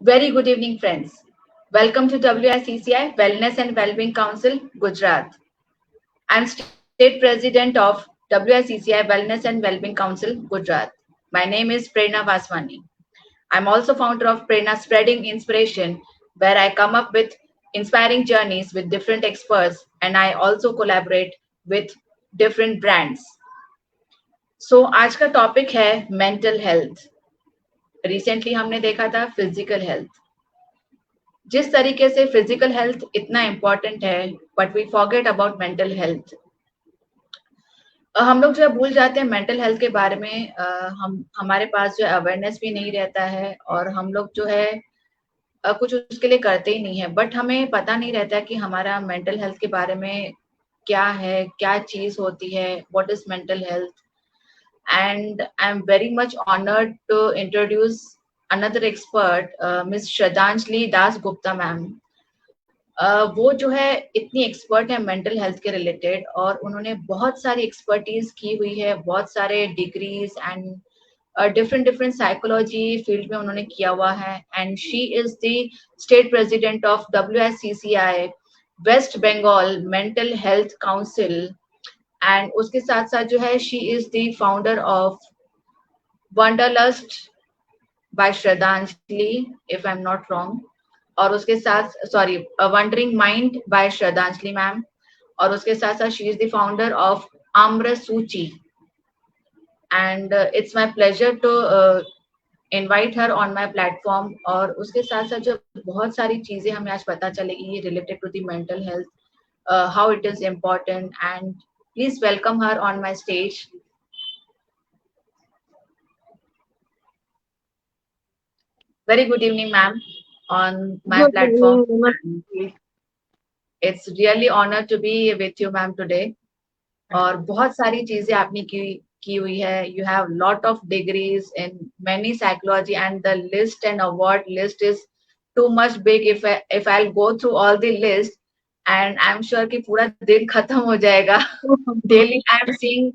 Very good evening, friends. Welcome to WICCI Wellness and Wellbeing Council, Gujarat. I'm State President of WICCI Wellness and Wellbeing Council, Gujarat. My name is Prerna Vaswani. I'm also founder of Prerna Spreading Inspiration, where I come up with inspiring journeys with different experts and I also collaborate with different brands. So आज का topic है mental health. Recently हमने देखा था physical health. जिस तरीके से physical health इतना इम्पोर्टेंट है but we forget about mental health. हम लोग जो है भूल जाते हैं मेंटल हेल्थ के बारे में. हम हमारे पास जो अवेयरनेस भी नहीं रहता है और हम लोग जो है कुछ उसके लिए करते ही नहीं है. बट हमें पता नहीं रहता कि हमारा मेंटल हेल्थ के बारे में क्या है, क्या चीज होती है, what is mental health. And I'm very much honored to introduce another expert, Miss Sradhanjali Dasgupta ma'am. वो जो है इतनी एक्सपर्ट है मेंटल हेल्थ के रिलेटेड और उन्होंने बहुत सारी एक्सपर्टीज की हुई है, बहुत सारे degrees and different different psychology field में उन्होंने किया हुआ है. And she is the state president of WSCCI West Bengal mental health council. And उसके साथ साथ जो है she is the founder of Wanderlust by Shraddhanjali, if I am not wrong. और उसके साथ sorry wandering mind by Shraddhanjali ma'am. और उसके साथ साथ she is the founder of Amra Suchi. And it's my pleasure to invite her on my platform. और उसके साथ साथ जो बहुत सारी चीजें हमें आज पता चलेगी related to the mental health, how it is important. And please welcome her on my stage. Very good evening, ma'am, on my Good platform. evening, namaste. It's really honor to be with you, ma'am, today. और बहुत सारी चीजें आपने की हुई है. You have lot of degrees in many psychology and the list and award list is too much big. If I'll go through all the list and I'm sure कि पूरा दिन खत्म हो जाएगा. Daily I'm seeing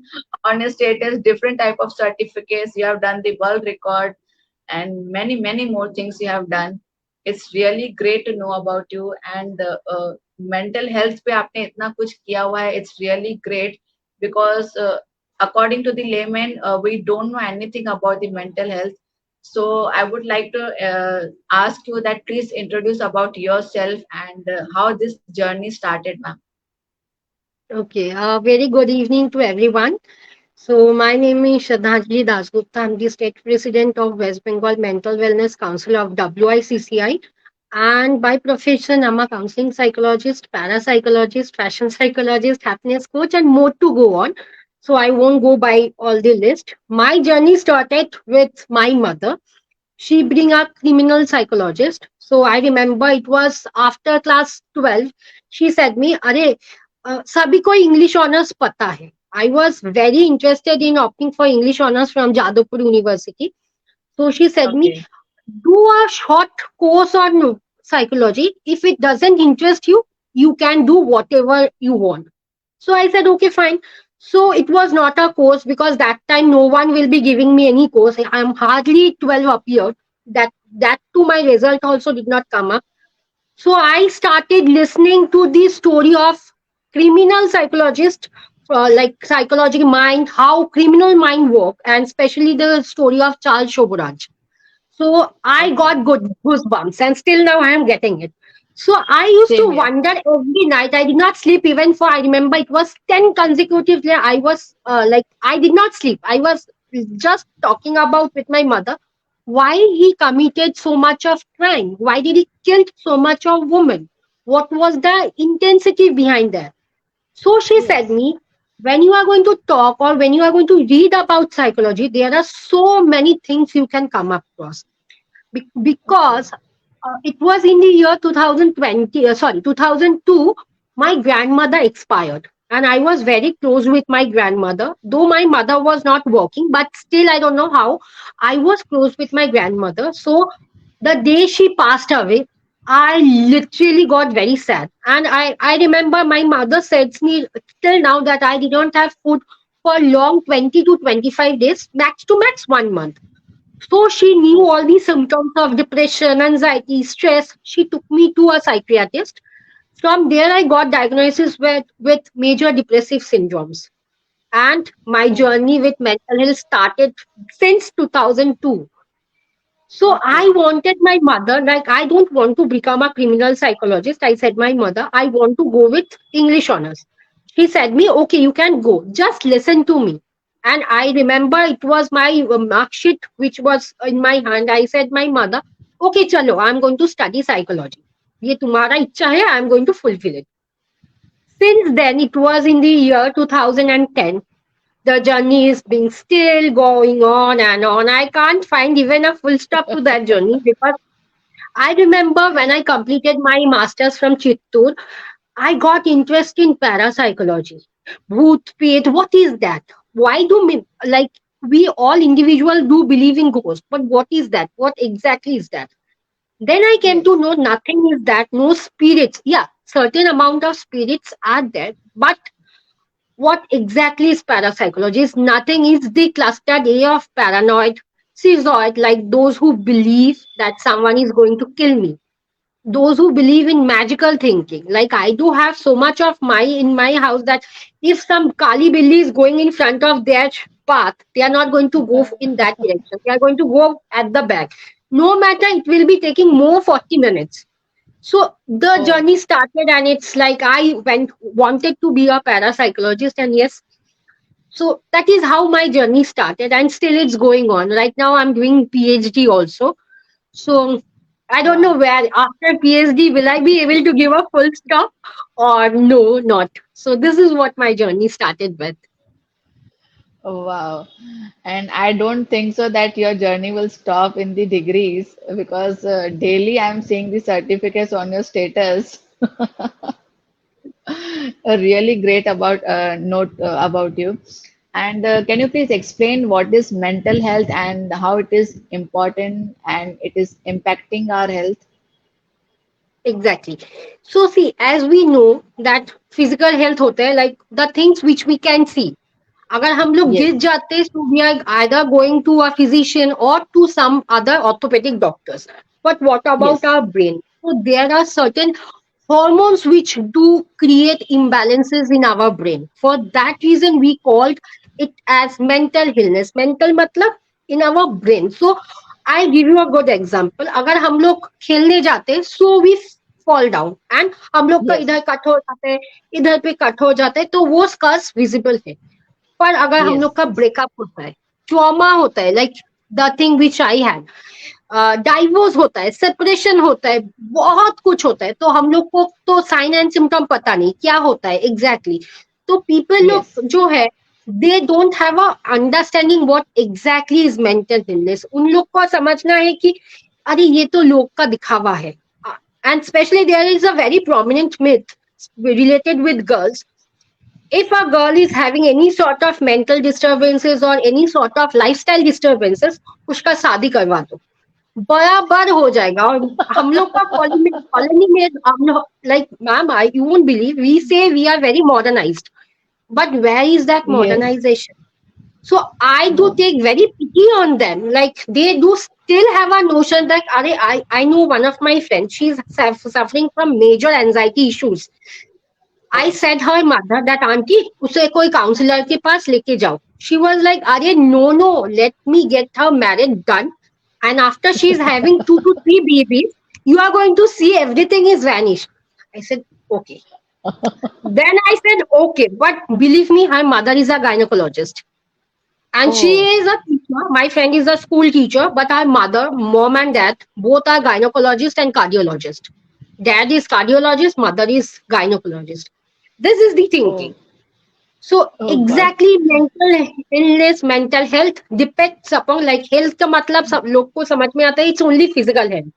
on your status different type of certificates. You have done the world record and many more things you have done. It's really great to know about you. And mental health पे आपने इतना कुछ किया हुआ है. It's really great because according to the layman we don't know anything about the mental health. So I would like to ask you that please introduce about yourself and how this journey started, ma'am. Okay, very good evening to everyone. So, my name is Sradhanjali Dasgupta. I'm the State President of West Bengal Mental Wellness Council of WICCI. And by profession, I'm a counseling psychologist, parapsychologist, fashion psychologist, happiness coach, and more to go on. So, I won't go by all the list. My journey started with my mother. She being a criminal psychologist. So I remember it was after class 12. She said me, "अरे सभी को English honors पता है." I was very interested in opting for English honors from Jadavpur University. So she said me, Okay. "Do a short course on psychology. If it doesn't interest you, you can do whatever you want." So I said, okay, fine. So it was not a course because that time no one will be giving me any course. I'm hardly 12 up here. That to my result also did not come up. So I started listening to the story of criminal psychologist, like psychology mind, how criminal mind work, and especially the story of Charles Shoburaj. So I Okay. got good goosebumps, and still now I am getting it. So I used to Same here. wonder every night. I did not sleep even for, I remember it was 10 consecutive days. I was like, I did not sleep. I was just talking about with my mother why he committed so much of crime. Why did he kill so much of women? What was the intensity behind that? So she said Yes. me, when you are going to talk or when you are going to read about psychology, there are so many things you can come across. Okay. Because it was in the year 2020, 2002, my grandmother expired. And I was very close with my grandmother, though my mother was not working, but still, I don't know how, I was close with my grandmother. So the day she passed away, I literally got very sad. And I remember my mother said to me till now that I did not have food for long 20 to 25 days, max to max 1 month. So she knew all the symptoms of depression, anxiety, stress. She took me to a psychiatrist. From there, I got diagnosis with major depressive syndromes. And my Oh, journey with mental health started since 2002. So okay. I wanted my mother, like, I don't want to become a criminal psychologist. I said, my mother, I want to go with English honors. She said me, okay, you can go. Just listen to me. And I remember it was my mark sheet which was in my hand. I said, my mother, okay, chalo, I'm going to study psychology. ये तुम्हारा इच्छा है, I'm going to fulfill it. Since then, it was in the year 2010. The journey is being still going on and on. I can't find even a full stop to that journey because I remember when I completed my master's from Chittoor, I got interest in parapsychology. Bhoot, Pet, what is that? Why do like we all individual do believe in ghosts, but what is that? What exactly is that? Then I came to Yes, know nothing is that, no spirits. Yeah, certain amount of spirits are there, but what exactly is parapsychology? Is nothing is the clustered A of paranoid, schizoid, like those who believe that someone is going to kill me, those who believe in magical thinking. Like I do have so much of my in my house that if some Kali Billy is going in front of their path, they are not going to go in that direction. They are going to go at the back. No matter, it will be taking more 40 minutes. So the oh, journey started, and it's like I went wanted to be a parapsychologist, and yes, so that is how my journey started, and still it's going on. Right now, I'm doing PhD also. So I don't know wow. where after PhD will I be able to give a full stop or no, not. So this is what my journey started with. Oh, wow. And I don't think so that your journey will stop in the degrees because daily I'm seeing the certificates on your status. Really great about note about you. And can you please explain what is mental health and how it is important and it is impacting our health? Exactly. So see, as we know that physical health होता है like the things which we can see. अगर हम लोग गिर Yes, जाते, so we are either going to a physician or to some other orthopedic doctors. But what about yes, our brain? So there are certain hormones which do create imbalances in our brain. For that reason, we called it as mental illness. Mental matlab in our brain. So I give you a good example. अगर हम लोग खेलने जाते, so we fall down and हम लोग का yes, इधर cut हो जाता है, इधर पे कट हो जाता है, तो वो स्कर्स विजिबल है. पर अगर हम लोग yes, का ब्रेकअप होता है, ट्रॉमा होता है, like the thing which I had, divorce होता है, सेपरेशन होता है, बहुत कुछ होता है, तो हम लोग को तो साइन एंड सिम्टम पता नहीं क्या होता है एग्जैक्टली exactly. तो पीपल yes, लोग जो है, they don't have a understanding what exactly is mental illness. उन लोग को समझना है कि अरे ये तो लोग का दिखावा है. And specially there is a very prominent myth related with girls. If a girl is having any sort of mental disturbances or any sort of lifestyle disturbances, उसका शादी करवा दो, बराबर हो जाएगा. और हम लोग का कॉलोनी में हम लोग, like ma'am, I you won't believe, we say we are very modernized, but where is that yes. modernization? So I do No. take very pity on them. Like they do still have a notion that I know one of my friends, she's suffering from major anxiety issues. I Oh, said her mother that auntie उसे कोई counsellor के पास लेके जाओ. She was like, अरे no, let me get her married done, and after she is having 2 to 3 babies, you are going to see everything is vanished. I said okay. Then I said okay, but believe me, her mother is a gynecologist. And she oh, is a teacher. My friend is a school teacher, but her mother, mom and dad, both are gynecologist and cardiologist. Dad is cardiologist, mother is gynecologist. This is the oh, thinking. So oh God. exactly mental illness, mental health depends upon, like health का मतलब सब लोग को समझ में आता है, it's only physical health,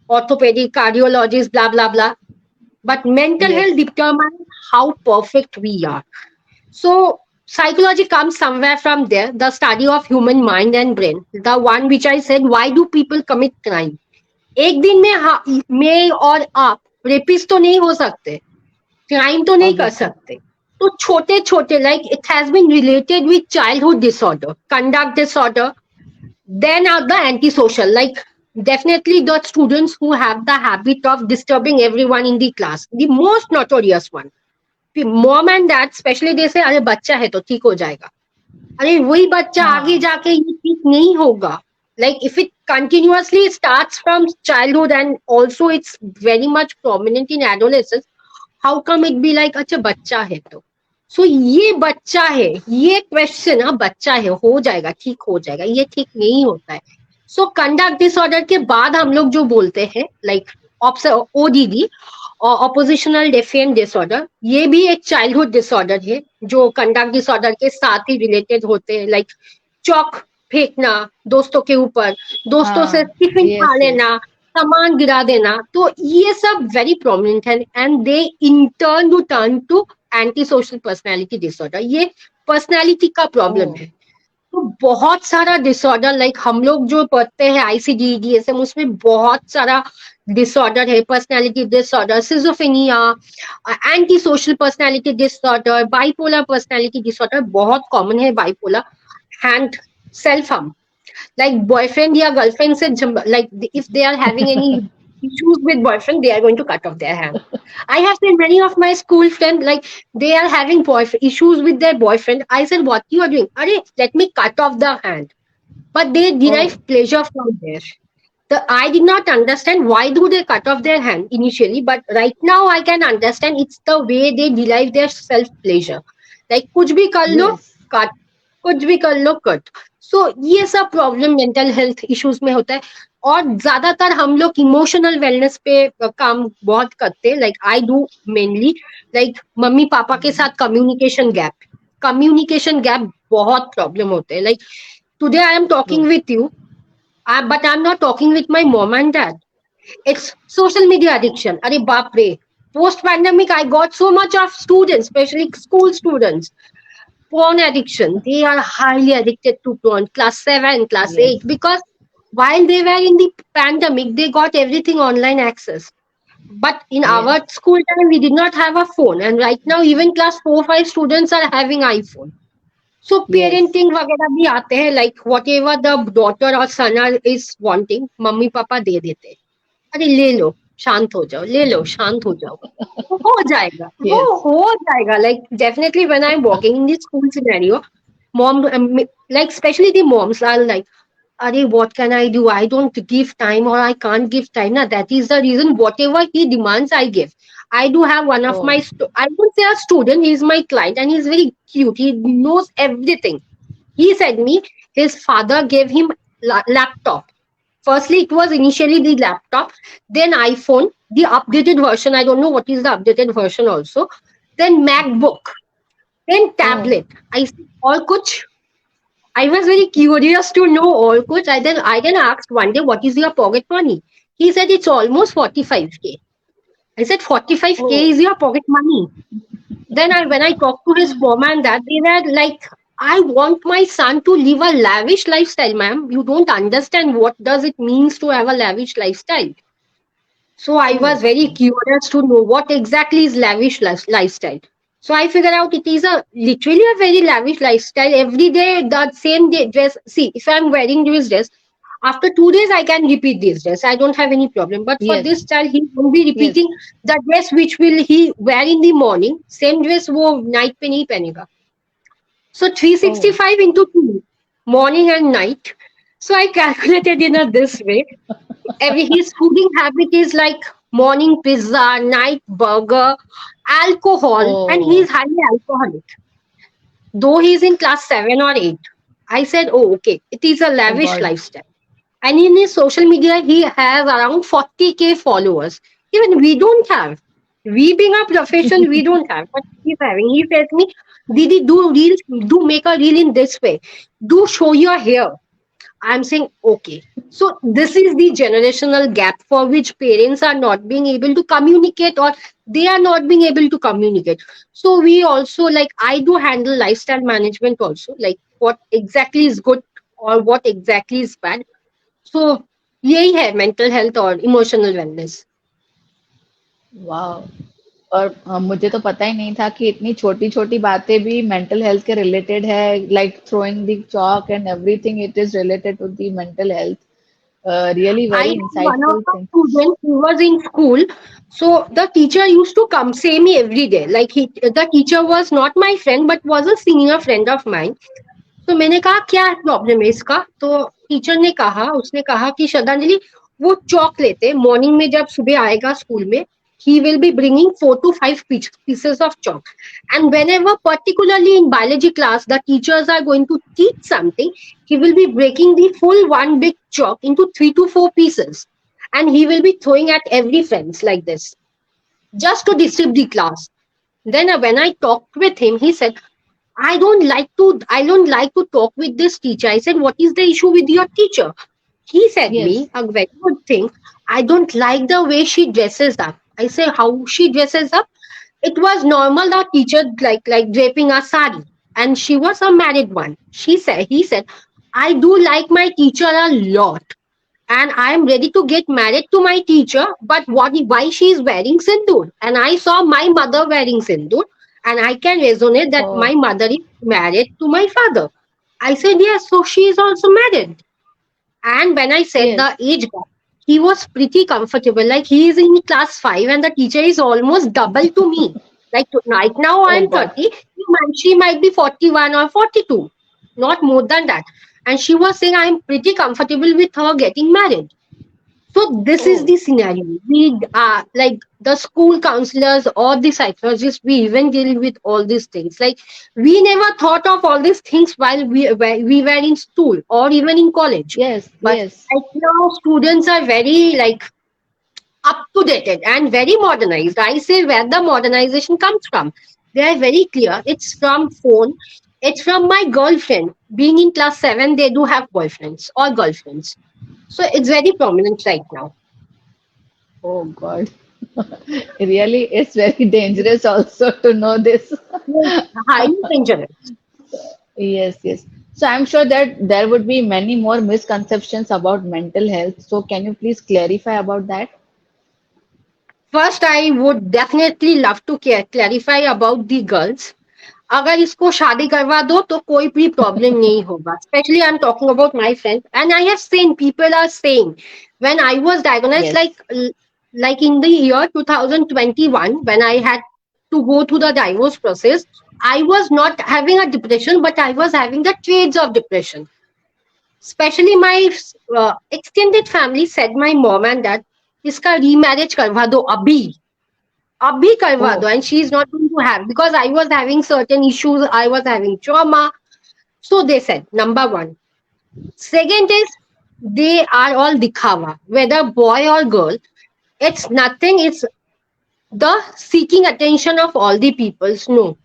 orthopedic, cardiologist, blah blah blah. But mental health Yes, determines how perfect we are. So psychology comes somewhere from there, the study of human mind and brain. The one which I said, why do people commit crime? एक दिन में मैं और आप rapist तो नहीं हो सकते, क्राइम तो नहीं कर obviously. सकते. तो छोटे छोटे, like it has been related with childhood disorder, conduct disorder, Then are the antisocial, like definitely the students who have the habit of disturbing everyone in the class, the most notorious one. The mom and dad especially, they say अरे बच्चा है तो ठीक हो जाएगा. अरे वही बच्चा आगे हाँ, जाके ये ठीक नहीं होगा. Like if it continuously starts from childhood and also it's very much prominent in adolescence, how come it be like अच्छा बच्चा है तो. सो ये बच्चा है, ये क्वेश्चन, हाँ बच्चा है हो जाएगा, ठीक हो जाएगा, ये ठीक नहीं होता है. सो कंडक्ट डिसऑर्डर के बाद हम लोग जो बोलते हैं like ODD, oppositional defiant disorder, ये भी एक चाइल्डहुड डिसऑर्डर है जो कंडक्ट डिसऑर्डर के साथ ही रिलेटेड होते हैं. लाइक चौक फेंकना दोस्तों के ऊपर, दोस्तों से हाँ, टिफिन खा यस, यस, लेना, सामान गिरा देना, तो ये सब वेरी प्रोमिनेंट है and they in turn to anti social personality disorder. ये पर्सनैलिटी का प्रॉब्लम ओह! है. तो बहुत सारा डिसऑर्डर लाइक हम लोग जो पढ़ते हैं आईसीडी डीएसएम, उसमें बहुत सारा डिसऑर्डर है. Personality disorder, schizophrenia, anti social personality disorder, bipolar personality disorder बहुत कॉमन है. Bipolar and self-harm, like boyfriend या girlfriend से like if they are having any issues with boyfriend, they are going to cut off their hand. I have seen many of my school friends like they are having boyfriend issues with their boyfriend. I said, what you are doing? Arey, let me cut off the hand. But they derive oh! pleasure from there. I did not understand why do they cut off their hand initially, but right now I can understand it's the way they derive their self pleasure. Like कुछ भी कर लो yes, cut, कुछ भी कर लो cut. सो ये सब problem mental health issues में होता है. और ज्यादातर हम लोग इमोशनल वेलनेस पे काम बहुत करते हैं. Like I do mainly, like mummy papa के साथ कम्युनिकेशन गैप बहुत प्रॉब्लम होते हैं. Like today I am true, talking with you, but I'm not talking with my mom and dad. It's social media addiction. Are baap re. Post pandemic, I got so much of students, especially school students. Porn addiction. They are highly addicted to porn. Class 7, class yes, 8. Because while they were in the pandemic, they got everything online access. But in our yes, school time, we did not have a phone. And right now, even class 4, 5 students are having iPhone. So yes, parenting वगैरह भी आते हैं. Like what ever the daughter और सन is wanting, mummy papa दे देते हैं. अरे ले लो, शांत हो जाओ, ले लो, शांत हो जाओ, तो हो जाएगा, वो यस, हो जाएगा. Like definitely when I am walking in this school scenario, mom like especially the moms are like, Are, what can I do? I don't give time or I can't give time. Na, that is the reason whatever he demands, I give. I do have one of oh! my, I won't say a student, he's my client and he's very cute. He knows everything. He said me, his father gave him laptop. Firstly, it was initially the laptop, then iPhone, the updated version. I don't know what is the updated version also. Then MacBook, then oh! tablet. I said, all kuch. I was very curious to know all coach. I then asked one day, what is your pocket money? He said it's almost 45K. I said 45K oh! is your pocket money. Then when I talked to his mom and dad, they were like, I want my son to live a lavish lifestyle, ma'am. You don't understand what does it means to have a lavish lifestyle. So I oh! was very curious to know what exactly is lavish lifestyle. So I figured out it is a literally a very lavish lifestyle. Every day the same day dress. See, if I'm wearing this dress, after 2 days I can repeat this dress. I don't have any problem. But for yes, this child, he won't be yes, repeating the dress which will he wear in the morning. Same dress वो night पे नहीं पहनेगा. So oh! 365 into 2, morning and night. So I calculated in a this way. His fooding habit is like morning pizza, night burger, alcohol, and oh! he's highly alcoholic. Though he's in class 7 or 8. I said, oh, okay, it is a oh lavish God! lifestyle. And in his social media, he has around 40K followers. Even we don't have. We being a profession, we don't have. But he's having. He says me, Didi, do reels, do make a reel in this way. Do show your hair. I'm saying, okay. So this is the generational gap for which parents are not being able to communicate or they are not being able to communicate. So we also like I do handle lifestyle management also, like what exactly is good or what exactly is bad. So यही है mental health और emotional wellness. Wow! और मुझे तो पता ही नहीं था कि इतनी छोटी छोटी बातें भी मेंटल हेल्थ के रिलेटेड है, like throwing the chalk and everything, it is related to the mental health. Really I very am one of insightful the thing. students who was in school. So the teacher used to come say me every day. Like the teacher was not my friend, but was a senior friend of mine. तो मैंने कहा क्या problem है इसका, तो teacher ने कहा, उसने कहा कि श्रद्धांजलि, वो चौक लेते मॉर्निंग में जब सुबह आएगा स्कूल में, he will be bringing 4 to 5 pieces of chalk, and whenever particularly in biology class the teachers are going to teach something, he will be breaking the full one big chalk into 3 to 4 pieces, and he will be throwing at every friends like this just to disturb the class. Then when I talked with him, he said, I don't like to talk with this teacher. I said, what is the issue with your teacher? He said Yes. me a very good thing. I don't like the way she dresses up. I say, how she dresses up? It was normal that teacher like draping a sari, and she was a married one. He said, I do like my teacher a lot, and I am ready to get married to my teacher. But why she is wearing sindoor? And I saw my mother wearing sindoor, and I can resonate that Oh, my mother is married to my father. I said yes, so she is also married. And when I said the yes. age gap, he was pretty comfortable. Like he is in class 5, and the teacher is almost double to me. Like right now I Oh am God. 30, she might be 41 or 42, not more than that. And she was saying I am pretty comfortable with her getting married. So this is Oh, the scenario. We like the school counselors or the psychologists. We even deal with all these things. Like we never thought of all these things while we were in school or even in college. yes, But yes. right now, students are very like up to date and very modernized. I say where the modernization comes from. They are very clear. It's from phone. It's from my girlfriend. Being in class 7, they do have boyfriends or girlfriends. So it's very prominent right now. Oh God. Really, it's very dangerous also to know this. Yes, highly dangerous. Yes, yes. So I'm sure that there would be many more misconceptions about mental health. So can you please clarify about that? First, I would definitely love to clarify about the girls. अगर इसको शादी करवा दो तो कोई भी problem नहीं होगा. Especially I'm talking about my friends, and I have seen people are saying when I was diagnosed Yes. like in the year 2021 when I had to go through the divorce process, I was not having a depression, but I was having the traits of depression. Especially my extended family said my mom and dad, इसका remarriage करवा दो अभी करवा Oh, दो, and she is not going to have, because I was having certain issues, I was having trauma. So they said, number one. Second is, they are all dikhava, whether boy or girl. It's nothing, it's the seeking attention of all the peoples. No,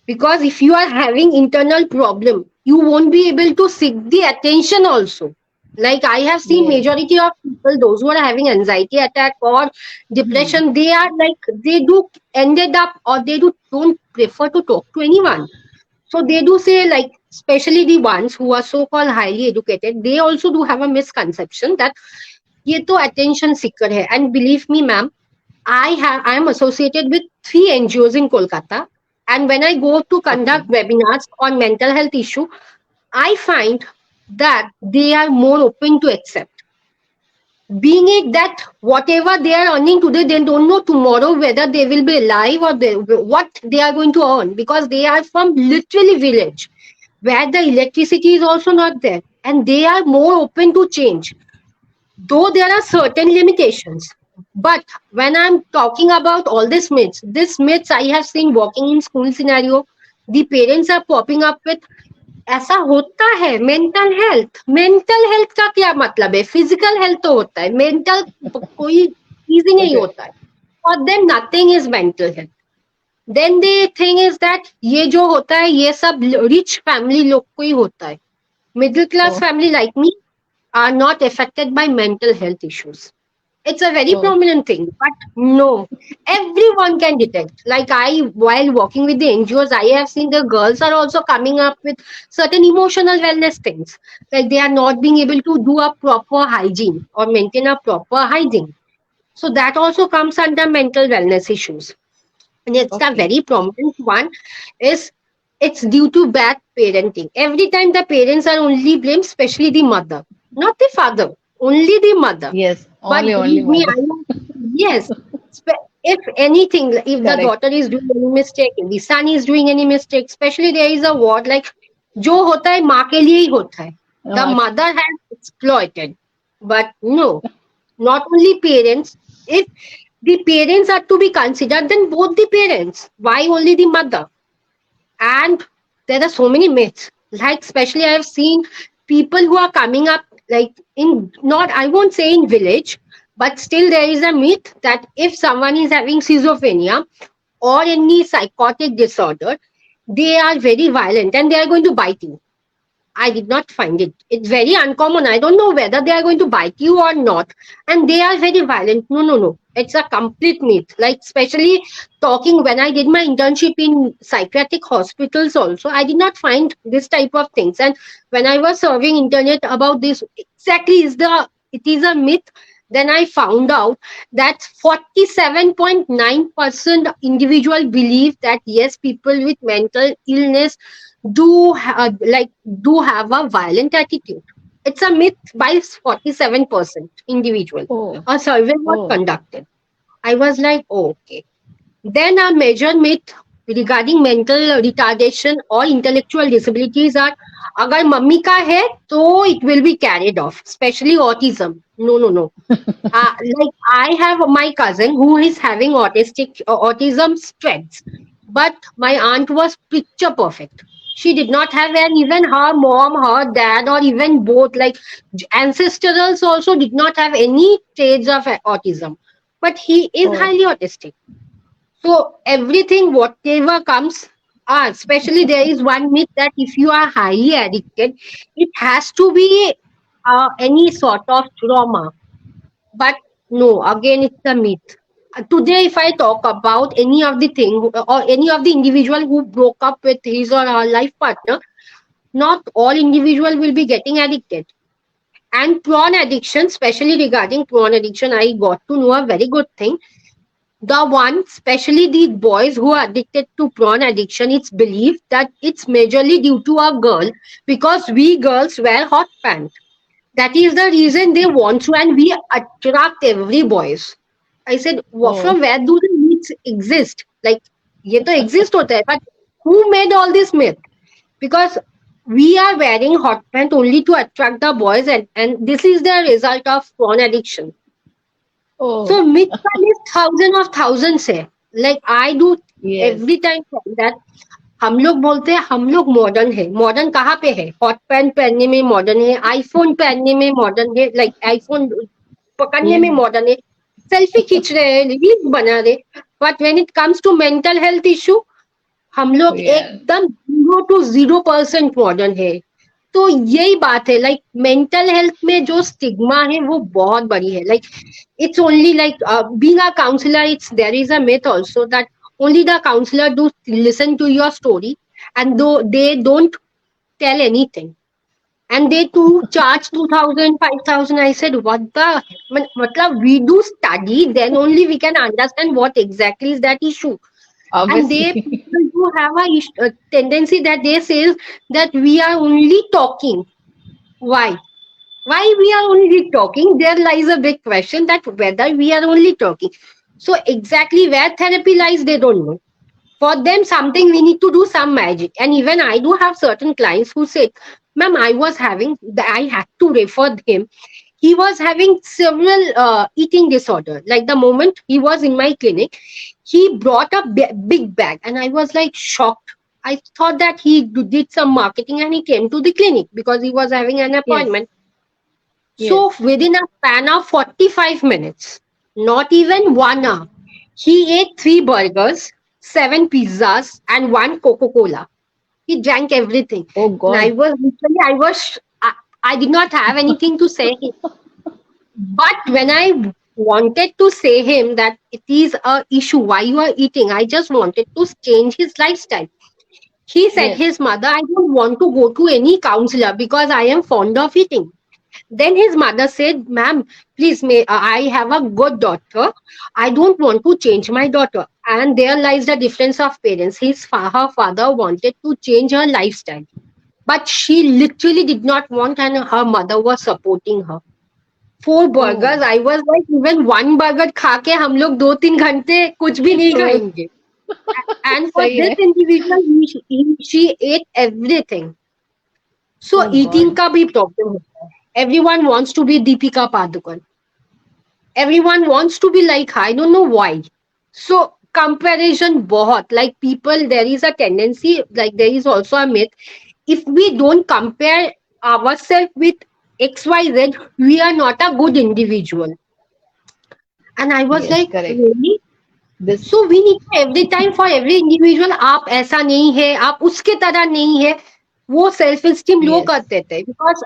because if you are having internal problem, you won't be able to seek the attention also. Like I have seen yes. majority of people, those who are having anxiety attack or Hmm. depression, they are like they do ended up, or they don't prefer to talk to anyone. So they do say, like, especially the ones who are so called highly educated, they also do have a misconception that ये तो attention seeker है. And believe me, ma'am, I am associated with 3 NGOs in Kolkata, and when I go to Okay. conduct webinars on mental health issue, I find that they are more open to accept. Being it that whatever they are earning today, they don't know tomorrow whether they will be alive or what they are going to earn, because they are from literally village where the electricity is also not there, and they are more open to change, though there are certain limitations. But when I'm talking about all these myths I have seen walking in school scenario, the parents are popping up with, ऐसा होता है. Mental health का क्या मतलब है? Physical health तो होता है, मेंटल कोई चीज ही नहीं Okay. होता है. For them nothing is mental health. Then the thing is that ये जो होता है ये सब रिच फैमिली लोग को ही होता है. Middle class Oh, family like me are not affected by mental health issues. It's a very oh, prominent thing, but no, everyone can detect. Like while working with the NGOs, I have seen the girls are also coming up with certain emotional wellness things. Like they are not being able to do a proper hygiene or maintain a proper hygiene. So that also comes under mental wellness issues. And it's a Okay. very prominent one is it's due to bad parenting. Every time the parents are only blamed, especially the mother, not the father, only the mother. Yes, But only believe me, mother. I know, yes, if anything, if the Correct. daughter is doing any mistake, if the son is doing any mistake, especially there is a word like जो होता है माँ के लिए ही होता है. The Uh, mother has exploited. But no, not only parents. If the parents are to be considered, then both the parents. Why only the mother? And there are so many myths. Like especially I have seen people who are coming up like in not I won't say in village, but still there is a myth that if someone is having schizophrenia or any psychotic disorder, they are very violent and they are going to bite you. I did not find it. It's very uncommon. I don't know whether they are going to bite you or not. And they are very violent. No, no, no. It's a complete myth. Like, especially talking when I did my internship in psychiatric hospitals, also, I did not find this type of things. And when I was serving internet about this, exactly it is a myth. Then I found out that 47.9% individual believe that yes, people with mental illness like do have a violent attitude. It's a myth by 47% individual. oh, A survey was oh, conducted. I was like, oh, okay. Then a major myth regarding mental retardation or intellectual disabilities are अगर mummy का है तो it will be carried off, especially autism. No, no, no. Like I have my cousin who is having autism traits, but my aunt was picture perfect. She did not have, and even her mom, her dad, or even both, like ancestrals, also did not have any traits of autism. But he is oh, highly autistic. So everything, whatever comes, especially there is one myth that if you are highly addicted, it has to be any sort of trauma, but no, again, it's a myth. Today, if I talk about any of the thing or any of the individual who broke up with his or her life partner, not all individual will be getting addicted. And prawn addiction, especially regarding prawn addiction, I got to know a very good thing. The one, especially the boys who are addicted to prawn addiction, it's believed that it's majorly due to a girl because we girls wear hot pants. That is the reason they want to, and we attract every boys. I said, oh, from where do the myths exist? Like, ये तो exist होता है, but who made all this myth? Because we are wearing hot pants only to attract the boys, and this is the result of porn addiction. oh, So myth का list thousand of thousands है. Like I do yes, every time that हम लोग बोलते हैं हम लोग modern है. Modern कहाँ पे है? हॉट पैंट पहनने में मॉडर्न है, आईफोन पहनने में मॉडर्न है, लाइक आईफोन पकड़ने में yes, मॉडर्न है, सेल्फी खींच रहे हैं, रील्स बना रहे. But when it comes to mental health issue, हम लोग yes, एकदम 0 to 0% मॉडर्न है. तो यही बात है, लाइक मेंटल हेल्थ में जो स्टिग्मा है वो बहुत बड़ी है. Like it's only like being a counselor, it's there is a myth also that only the counselor do listen to your story, and though they don't tell anything, and they too charge 2000, 5000. I said what the matlab we do study, then only we can understand what exactly is that issue. And they obviously. people do have a tendency that they say that we are only talking. Why we are only talking? There lies a big question that whether we are only talking. So exactly where therapy lies, they don't know. For them, something we need to do some magic. And even I do have certain clients who said, "Ma'am, I had to refer him. He was having several eating disorder. Like the moment he was in my clinic, he brought a big bag, and I was like shocked. I thought that he did some marketing and he came to the clinic because he was having an Yes, appointment. yes. So within a span of 45 minutes, not even 1 hour, he ate 3 burgers, 7 pizzas, and one Coca-Cola. He drank everything. Oh And God. I did not have anything to say him. But when I wanted to say him that it is a issue why you are eating, I just wanted to change his lifestyle. He said Yes. his mother, I don't want to go to any counselor because I am fond of eating. Then his mother said, "Ma'am, please, I have a good daughter. I don't want to change my daughter." And there lies the difference of parents. Her father wanted to change her lifestyle, but she literally did not want, and her mother was supporting her. Four Oh, burgers. I was like, even one burger खा के हम लोग 2-3 घंटे कुछ भी नहीं तो खाएंगे. And for सही this है. individual, she ate everything. So Oh eating God. का भी problem होता है. Everyone wants to be Deepika Padukone. Everyone wants to be like her. I don't know why. So comparison बहुत, like people, there is a tendency, like there is also a myth, if we don't compare ourselves with XYZ, we are not a good individual. And I was Yes, like, correct. really? This, So we need to every time for every individual, आप ऐसा नहीं है, आप उसके तरह नहीं है, वो self esteem लो yes, कर देते हैं. Because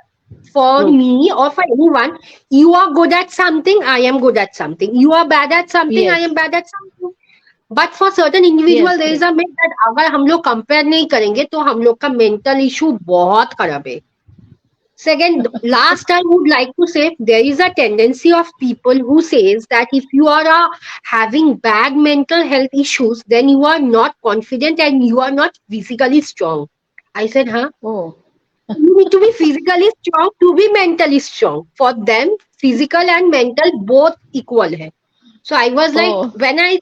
for true. me or for anyone, you are good at something, I am good at something. You are bad at something, I Yes, am bad at something. But for certain yes, individual, there is correct. a myth that अगर हम लोग compare नहीं करेंगे तो हम लोग का mental issue बहुत खराब है. Second, last I would like to say there is a tendency of people who says that if you are having bad mental health issues, then you are not confident and you are not physically strong. I said, huh? Oh, You need to be physically strong to be mentally strong. For them, physical and mental both equal hai. So I was like, oh, when I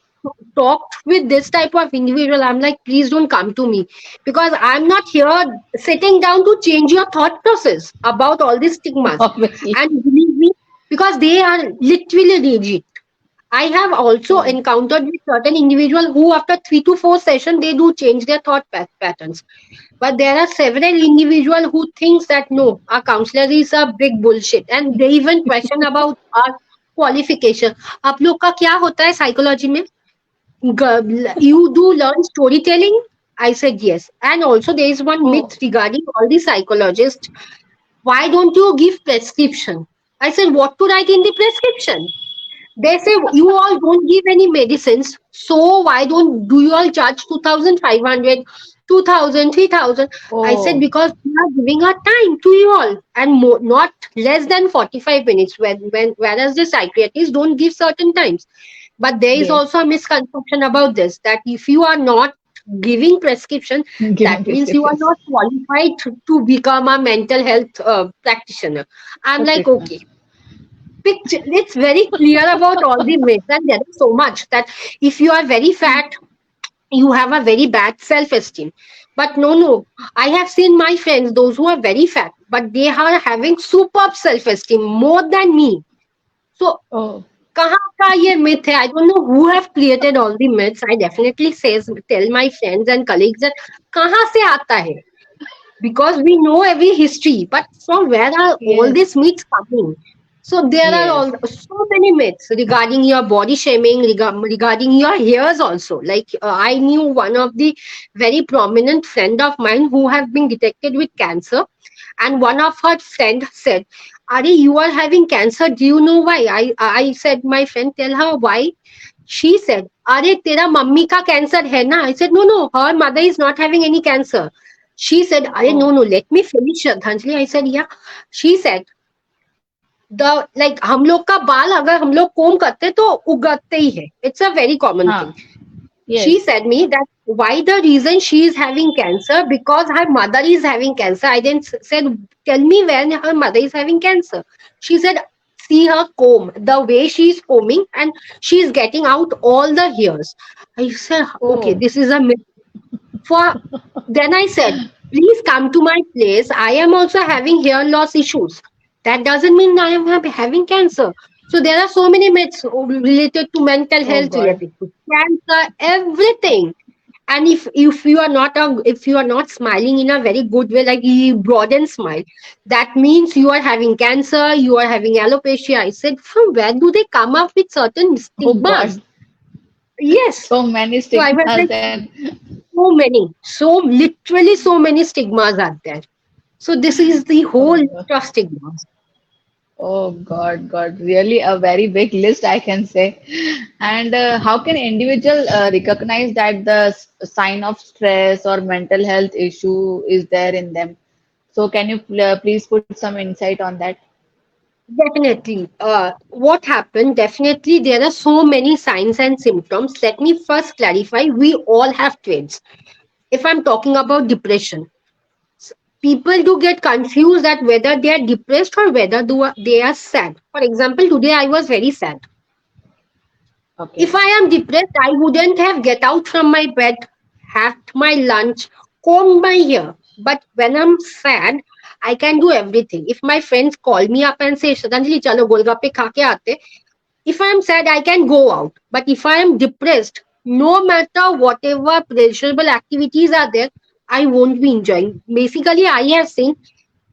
talked with this type of individual, I'm like, please don't come to me because I'm not here sitting down to change your thought process about all these stigmas. obviously. And believe me, because they are literally rigid. I have also Oh, encountered with certain individual who after 3 to 4 sessions they do change their thought patterns. But there are several individuals who thinks that no, our counselor is a big bullshit, and they even question about our qualification. आप लोग का क्या होता है psychology में? You do learn storytelling? I said yes. And also there is one oh, myth regarding all the psychologists. Why don't you give prescription? I said what to write in the prescription? They say you all don't give any medicines, so why don't do you all charge 2,500, 2,000, 3,000? I said oh, because we are giving our time to you all and more, not less than 45 minutes. When whereas the psychiatrists don't give certain times. But there is yes. also a misconception about this that if you are not giving prescription, Giving that means you are prescriptions. not qualified to become a mental health practitioner. I'm like, Practitioner. okay, it's very clear about all the myths, and there is so much that if you are very fat, you have a very bad self-esteem. But no, I have seen my friends, those who are very fat, but they are having superb self-esteem more than me. So Oh, कहाँ का ये myth है? I don't know who have created all the myths. I definitely tell my friends and colleagues that कहाँ से आता है? Because we know every history, but from where are all yes, these myths coming? So there are yes. all so many myths regarding your body shaming, regarding your hairs also. Like I knew one of the very prominent friend of mine who have been detected with cancer, and one of her friend said, "Ari, you are having cancer. Do you know why?" I said, my friend, tell her why. She said, "अरे तेरा mummy का cancer है ना?" I said, "No, her mother is not having any cancer." She said, "अरे Oh, no, let me finish, Shraddhanjali." I said, "Yeah." She said, the like हम लोग का बाल अगर हम लोग कोम करते तो उगते ही है. It's a very common huh. thing. She Yes. said me that why the reason she is having cancer because her mother is having cancer. I then said, tell me when her mother is having cancer. She said, see her comb, the way she is combing, and she is getting out all the hairs. I said, okay, Oh, this is a myth. For then I said, please come to my place. I am also having hair loss issues. That doesn't mean I am having cancer. So there are so many myths related to mental oh health, God. related to cancer, everything. And if you are not smiling in a very good way, like you broaden smile, that means you are having cancer, you are having alopecia. I said, from where do they come up with certain Oh God. stigmas? Yes. So many So I was stigmas like, and so many, so literally so many stigmas are there. So this is the oh whole list God. of stigmas. Oh God, God, really a very big list, I can say. And how can individual recognize that the sign of stress or mental health issue is there in them? So can you please put some insight on that? Definitely. What happened? Definitely, there are so many signs and symptoms. Let me first clarify. We all have traits. If I'm talking about depression, people do get confused that whether they are depressed or whether they are sad. For example, today I was very sad. If Okay. I am depressed, I wouldn't have get out from my bed, had my lunch, combed my hair. But when I'm sad, I can do everything. If my friends call me up and say, Shraddhanjali, chalo golgappe kha ke aate, if I'm sad, I can go out. But if I am depressed, no matter whatever pleasurable activities are there, I won't be enjoying. Basically, I have seen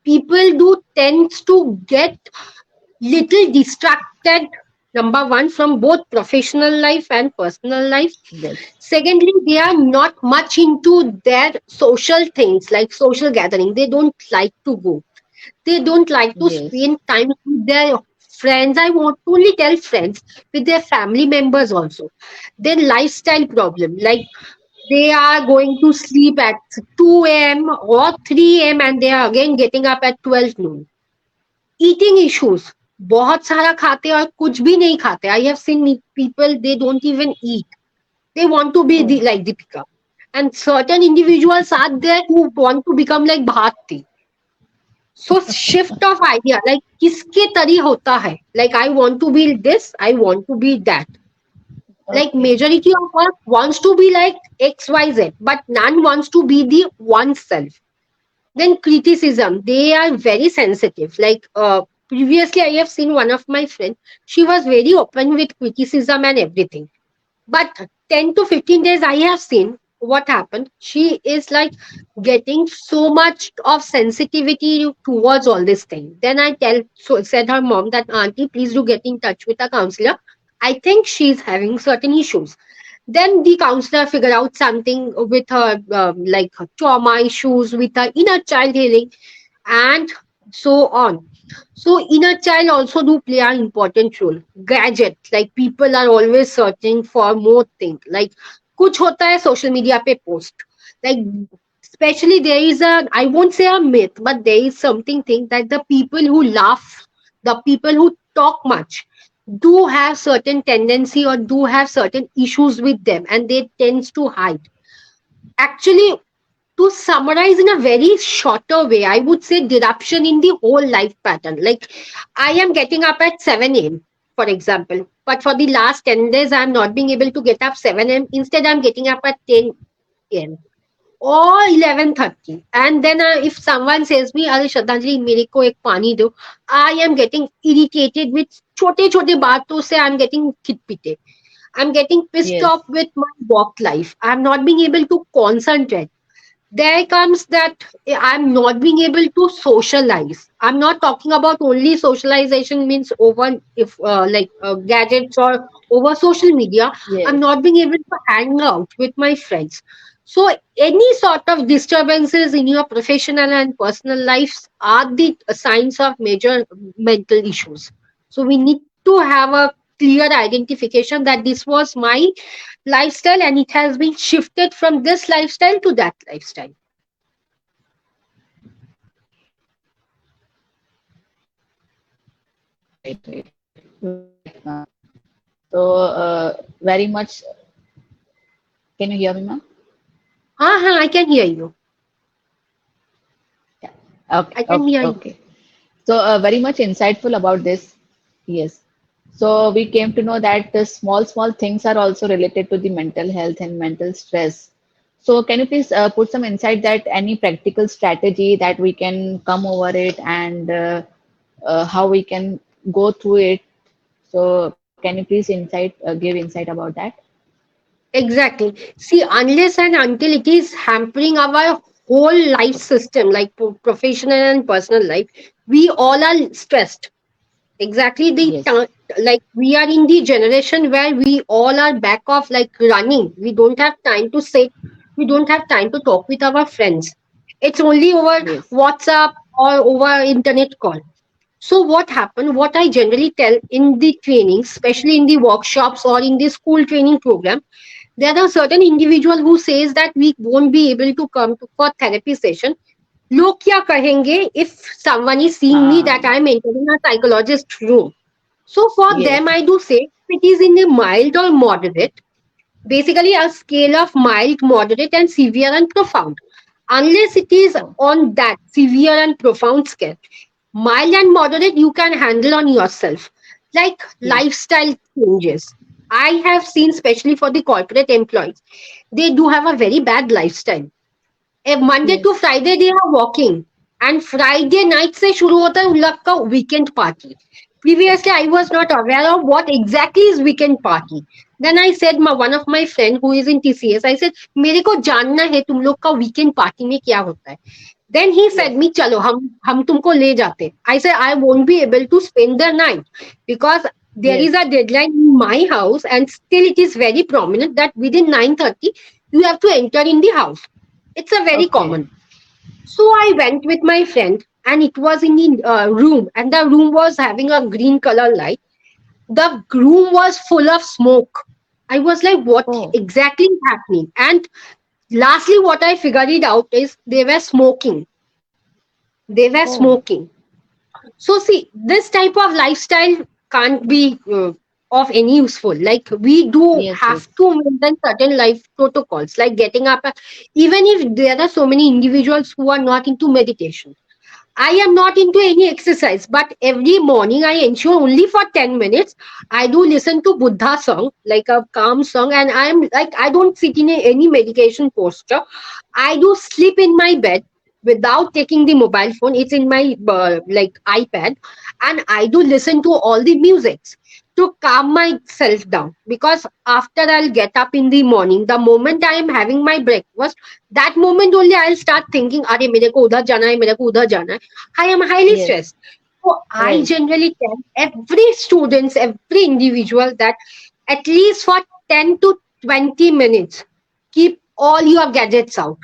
people do tends to get little distracted, number one, from both professional life and personal life. Yes. Secondly, they are not much into their social things like social gathering. They don't like to go, they don't like to Yes. spend time with their friends. I won't only tell friends, with their family members also. Their lifestyle problem, like they are going to sleep at 2 a.m. or 3 a.m. and they are again getting up at 12 noon. Eating issues, बहुत सारा खाते और कुछ भी नहीं खाते. I have seen people, they don't even eat. They want to be Oh. like Deepika. And certain individuals are there who want to become like Bharti. So shift of idea, like किसके तरी होता है, like I want to be this, I want to be that. Like Okay. majority of us wants to be like XYZ, but none wants to be the oneself. Then criticism, they are very sensitive. Like previously I have seen one of my friends, she was very open with criticism and everything. But 10 to 15 days, I have seen what happened. She is like getting so much of sensitivity towards all this thing. Then said her mom that, Auntie, please do get in touch with a counselor. I think she's having certain issues. Then the counselor figure out something with her, like her trauma issues, with her inner child healing, and so on. So inner child also do play an important role. Gadget, like people are always searching for more things. Like कुछ होता है social media पे post. Like especially there is a, I won't say a myth, but there is something thing that the people who laugh, the people who talk much, do have certain tendency or do have certain issues with them, and they tends to hide. Actually, to summarize in a very shorter way, I would say disruption in the whole life pattern. Like I am getting up at 7 a.m., for example, but for the last 10 days, I'm not being able to get up 7 a.m. Instead, I'm getting up at 10 a.m. or 11:30. And then if someone says me, Are Shraddhanjali, mere ko ek pani do, I am getting irritated with chote chote baaton se, I'm getting khitpite. I'm getting pissed Yes. off with my work life. I'm not being able to concentrate. There comes that I'm not being able to socialize. I'm not talking about only socialization means over if like gadgets or over social media. I'm Yes. not being able to hang out with my friends. So any sort of disturbances in your professional and personal lives are the signs of major mental issues. So we need to have a clear identification that this was my lifestyle and it has been shifted from this lifestyle to that lifestyle. Right. Right, ma'am. So, very much. Can you hear me, ma'am? I can hear you. Yeah. Okay. I can Okay. hear you. Okay. So, very much insightful about this. Yes. So, we came to know that the small things are also related to the mental health and mental stress. So, can you please put some insight that any practical strategy that we can come over it and how we can go through it? So, can you please give insight about that? Exactly. See, unless and until it is hampering our whole life system, like professional and personal life, we all are stressed. Exactly. Yes. Like we are in the generation where we all are back off like running. We don't have time to sit. We don't have time to talk with our friends. It's only over Yes. WhatsApp or over internet call. So what happened, what I generally tell in the trainings, especially in the workshops or in the school training program, there are certain individual who says that we won't be able to come to, for therapy session. लोग क्या कहेंगे if someone is seeing me that I हाँ. am entering a psychologist room. So for them, Yes. I do say if it is in a mild or moderate, basically a scale of mild, moderate, and severe and profound. Unless it is Oh. on that severe and profound scale, mild and moderate you can handle on yourself. Like Yes. lifestyle changes. I have seen, especially for the corporate employees, they do have a very bad lifestyle. Monday to Yes. Friday they are working, and Friday night से शुरू होता है उन लोग का weekend party. Previously, I was not aware of what exactly is weekend party. Then I said, one of my friend who is in TCS, I said, मेरे को जानना है तुम लोग का weekend party में क्या होता है. Then he said Yes. me, चलो हम तुमको ले जाते. I said I won't be able to spend the night because there Yes. is a deadline in my house, and still it is very prominent that within 9:30 you have to enter in the house. It's a very Okay. common. So I went with my friend, and it was in the room, and the room was having a green color light. The room was full of smoke. I was like, what Oh. exactly is happening? And lastly, what I figured it out is they were smoking. They were Oh. smoking. So see, this type of lifestyle can't be of any useful. Like we do Yes. have Yes. to maintain certain life protocols, like getting up. Even if there are so many individuals who are not into meditation, I am not into any exercise, but every morning I ensure only for 10 minutes I do listen to Buddha song, like a calm song, and I am like I don't sit in any medication posture. I do sleep in my bed without taking the mobile phone. It's in my like iPad, and I do listen to all the musics to calm myself down. Because after I'll get up in the morning, the moment I am having my breakfast, that moment only I'll start thinking, "Are मेरे को उधर जाना है, मेरे को उधर जाना है." I am highly Yes. stressed. So I Right. generally tell every students, every individual that at least for 10 to 20 minutes, keep all your gadgets out.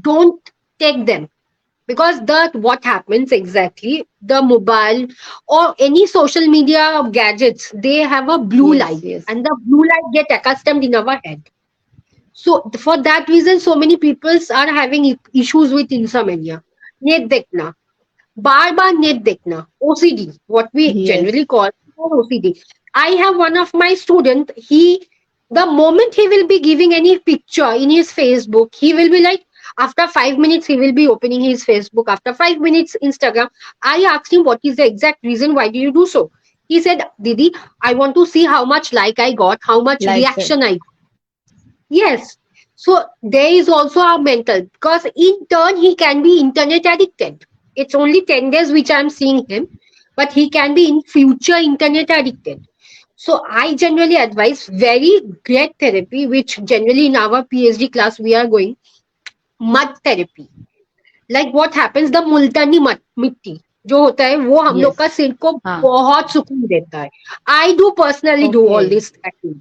Don't take them, because the what happens exactly, the mobile or any social media gadgets, they have a blue Yes. light, Yes. and the blue light get accustomed in our head. So for that reason, so many people are having issues with insomnia. Net देखना, बार बार net देखना, OCD, what we Yes. generally call OCD. I have one of my student, the moment he will be giving any picture in his Facebook, he will be like, after 5 minutes he will be opening his Facebook, after 5 minutes Instagram. I asked him what is the exact reason, why do you do so? He said, Didi, I want to see how much like I got, how much Likes it. reaction I got. Yes. So there is also a mental, because in turn he can be internet addicted. It's only 10 days which I'm seeing him, but he can be in future internet addicted. So I generally advise very great therapy, which generally in our PhD class we are going, mud therapy. Like what happens, the मुल्तानी मिट्टी जो होता है वो हम लोग Yes. का सिर को हाँ. बहुत सुकून देता है. I do personally do all Okay. this activity.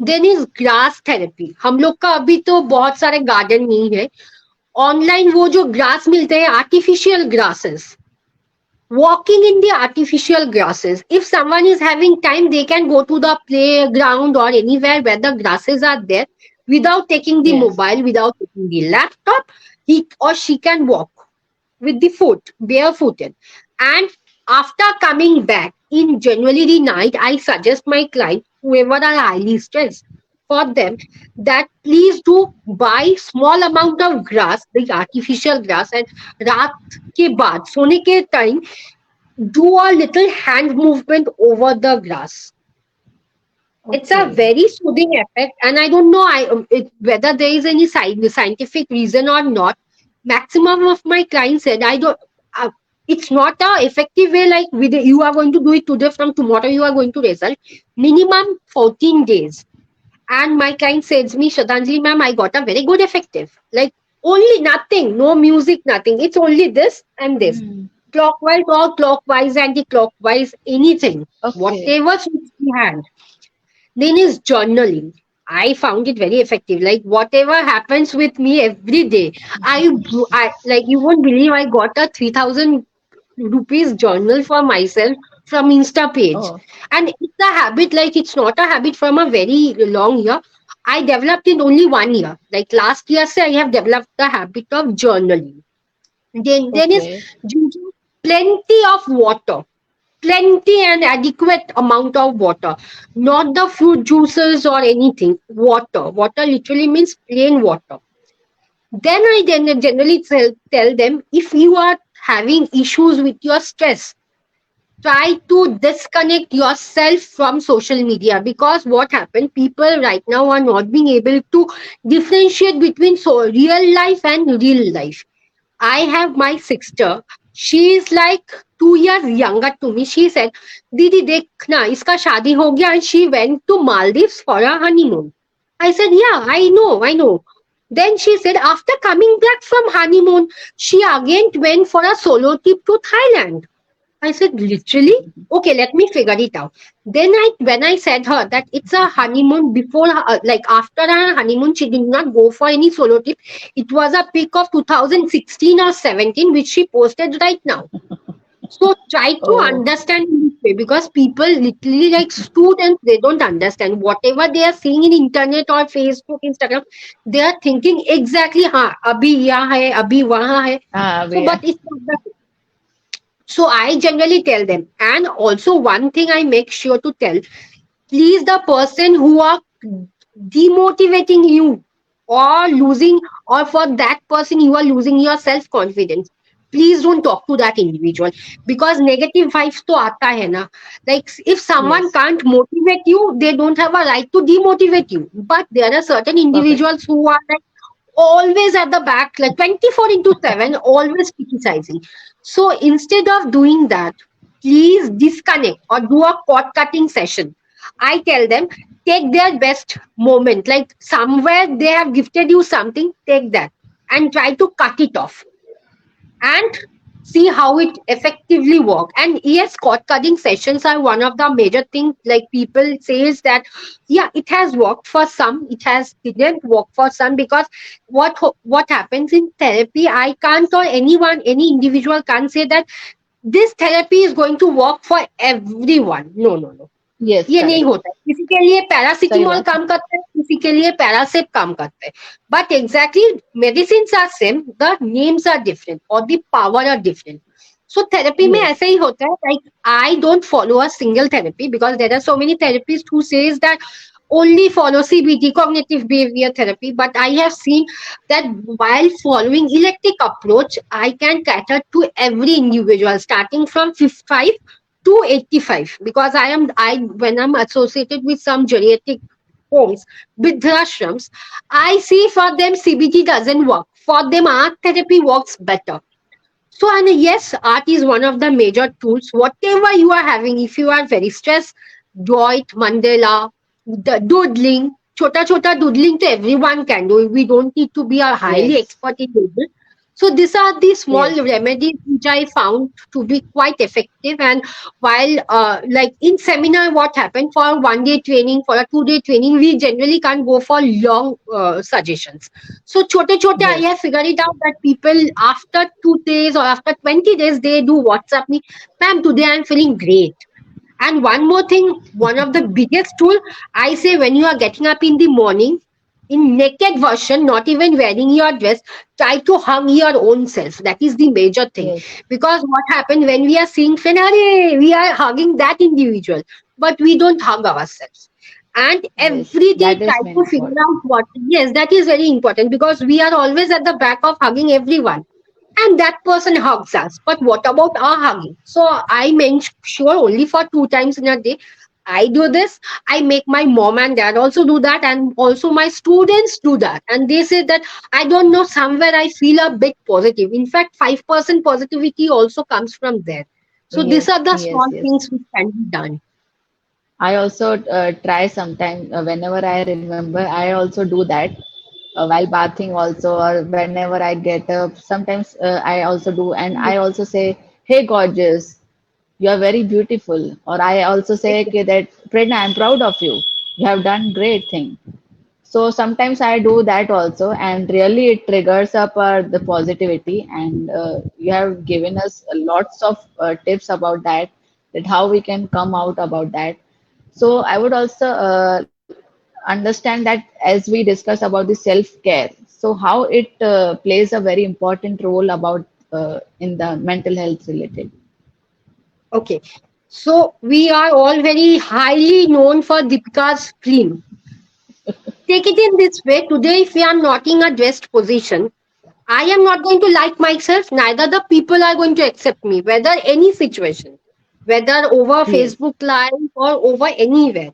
Then is grass therapy. हम लोग का अभी तो बहुत सारे गार्डन नहीं है. ऑनलाइन वो जो ग्रास मिलते हैं, artificial grasses, walking in the artificial grasses. If someone is having time, they can go to the playground or anywhere where the grasses are there without taking the Yes. mobile, without taking the laptop. He or she can walk with the foot, barefooted. And after coming back in January night, I suggest my client, whoever are highly stressed, for them that please do buy small amount of grass, the artificial grass, and रात के बाद सोने के time do a little hand movement over the grass. It's a Okay. very soothing effect, and I don't know whether there is any scientific reason or not. Maximum of my clients said, I don't. Uh, it's not a effective way like you are going to do it today, from tomorrow you are going to result. Minimum 14 days. And my client says me, Shradhanjali ma'am, I got a very good effective. Like only nothing, no music, nothing. It's only this and this. Hmm. Clockwise or clockwise, anti-clockwise, anything. Okay. Whatever suits the hand. Then is journaling. I found it very effective. Like whatever happens with me every day, I like you won't believe I got a 3,000 rupees journal for myself from Insta page, Oh. and it's a habit. Like it's not a habit from a very long year. I developed in only 1 year. Like last year, say I have developed the habit of journaling. Then is Okay. drinking plenty of water, plenty and adequate amount of water, not the fruit juices or anything. Water literally means plain water. Then I generally tell them, if you are having issues with your stress, try to disconnect yourself from social media, because what happened, people right now are not being able to differentiate between real life and real life. I have my sister. She is like 2 years younger to me. She said, "Didi, dekhna, iska shadi ho gaya," and she went to Maldives for a honeymoon. I said, "Yeah, I know, I know." Then she said, after coming back from honeymoon, she again went for a solo trip to Thailand. I said, literally? Okay, let me figure it out. When I said her that it's a honeymoon before, like after her honeymoon, she did not go for any solo trip. It was a pic of 2016 or 17, which she posted right now. So try to Oh, understand in this way, because people literally, like students, they don't understand whatever they are seeing in internet or Facebook, Instagram. They are thinking exactly, ha, abhi yahan hai, abhi wahan hai. ah, So, but yeah. it's not that. So I generally tell them. And also one thing I make sure to tell, please, the person who are demotivating you or losing, or for that person you are losing your self confidence, please don't talk to that individual, because negative vibes to aata hai na. Like if someone Yes. can't motivate you, they don't have a right to demotivate you. But there are certain Perfect. individuals who are like always at the back, like 24 into 7, always criticizing. So instead of doing that, please disconnect or do a cord cutting session. I tell them, take their best moment, like somewhere they have gifted you something, take that and try to cut it off and see how it effectively work. And yes, cord cutting sessions are one of the major things, like people says that yeah, it has worked for some, it has didn't work for some, because what happens in therapy, I can't, or anyone, any individual can't say that this therapy is going to work for everyone. No, no, no, Yes, ये नहीं correct. होता है, किसी के लिए सही paracetamol बात है. काम करता है, किसी के लिए पैरासिप काम करता है. But exactly, medicine are same, the names are different और the power are different. So therapy में Yes. ऐसा ही होता है, like I don't follow a single therapy, because there are so many therapist who says that only follow CBT, cognitive behavior therapy. But I have seen that while following electric approach, I can cater to every individual starting from 5 to 85, because I when I'm associated with some geriatric homes, Vidhrashrams, I see for them CBT doesn't work. For them, art therapy works better. So, and yes, art is one of the major tools. Whatever you are having, if you are very stressed, draw it, mandala, the doodling, chota chota doodling to everyone can do. We don't need to be a highly Yes. expert in doodle. So these are the small Yes. remedies which I found to be quite effective. And while like in seminar, what happened, for 1 day training, for a 2 day training, we generally can't go for long suggestions. So chote chote, I Yes. have figured it out that people after 2 days or after 20 days, they do WhatsApp me, ma'am, today I'm feeling great. And one more thing, one of the biggest tool, I say, when you are getting up in the morning, in naked version, not even wearing your dress, try to hug your own self. That is the major thing. Yes. Because what happened when we are seeing friend, "Arey," we are hugging that individual, but we don't hug ourselves. And Yes. every day That is try main to figure important. out what, yes, that is very important, because we are always at the back of hugging everyone and that person hugs us. But what about our hugging? So I make sure only for 2 times in a day. I do this. I make my mom and dad also do that, and also my students do that. And they say that I don't know, somewhere I feel a bit positive. In fact, 5% positivity also comes from there. So these Yes. are the Yes. small Yes. things which can be done. I also try sometime whenever I remember. I also do that while bathing also, or whenever I get up. Sometimes I also do, and I also say, "Hey, gorgeous, you are very beautiful." Or I also say, "Okay, that Prerna, I'm proud of you. You have done great thing." So sometimes I do that also, and really it triggers up the positivity. And you have given us lots of tips about that, that how we can come out about that. So I would also understand that as we discuss about the self-care, so how it plays a very important role about in the mental health related. Okay. So we are all very highly known for Deepika's cream. Take it in this way. Today, if we are not in a dressed position, I am not going to like myself, neither the people are going to accept me, whether any situation, whether over Yes, Facebook Live or over anywhere.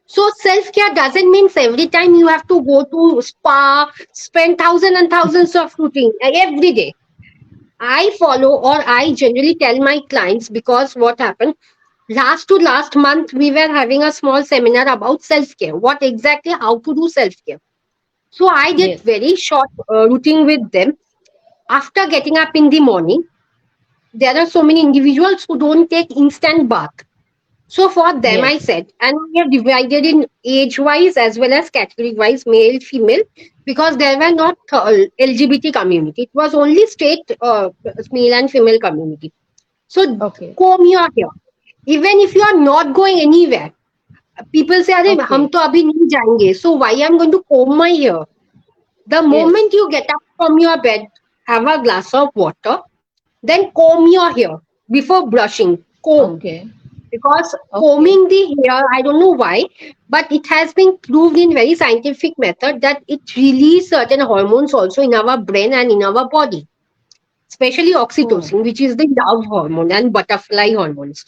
So self-care doesn't mean every time you have to go to spa, spend thousands and thousands of routine every day. I follow or I generally tell my clients because what happened last to last month we were having a small seminar about self-care. What exactly how to do self-care. So I did yes, very short routine with them. After getting up in the morning, there are so many individuals who don't take instant bath. So for them, I yes. said, and we have divided in age-wise as well as category-wise, male, female, because there were not LGBT community. It was only straight male and female community. So Okay, comb your hair. Even if you are not going anywhere, people say, "अरे हम okay. तो अभी नहीं जाएंगे." So why I'm going to comb my hair? The Yes, moment you get up from your bed, have a glass of water, then comb your hair before brushing. Comb. okay, Because okay. combing the hair, I don't know why, but it has been proved in very scientific method that it releases certain hormones also in our brain and in our body, especially Oh, oxytocin, which is the love hormone and butterfly hormones.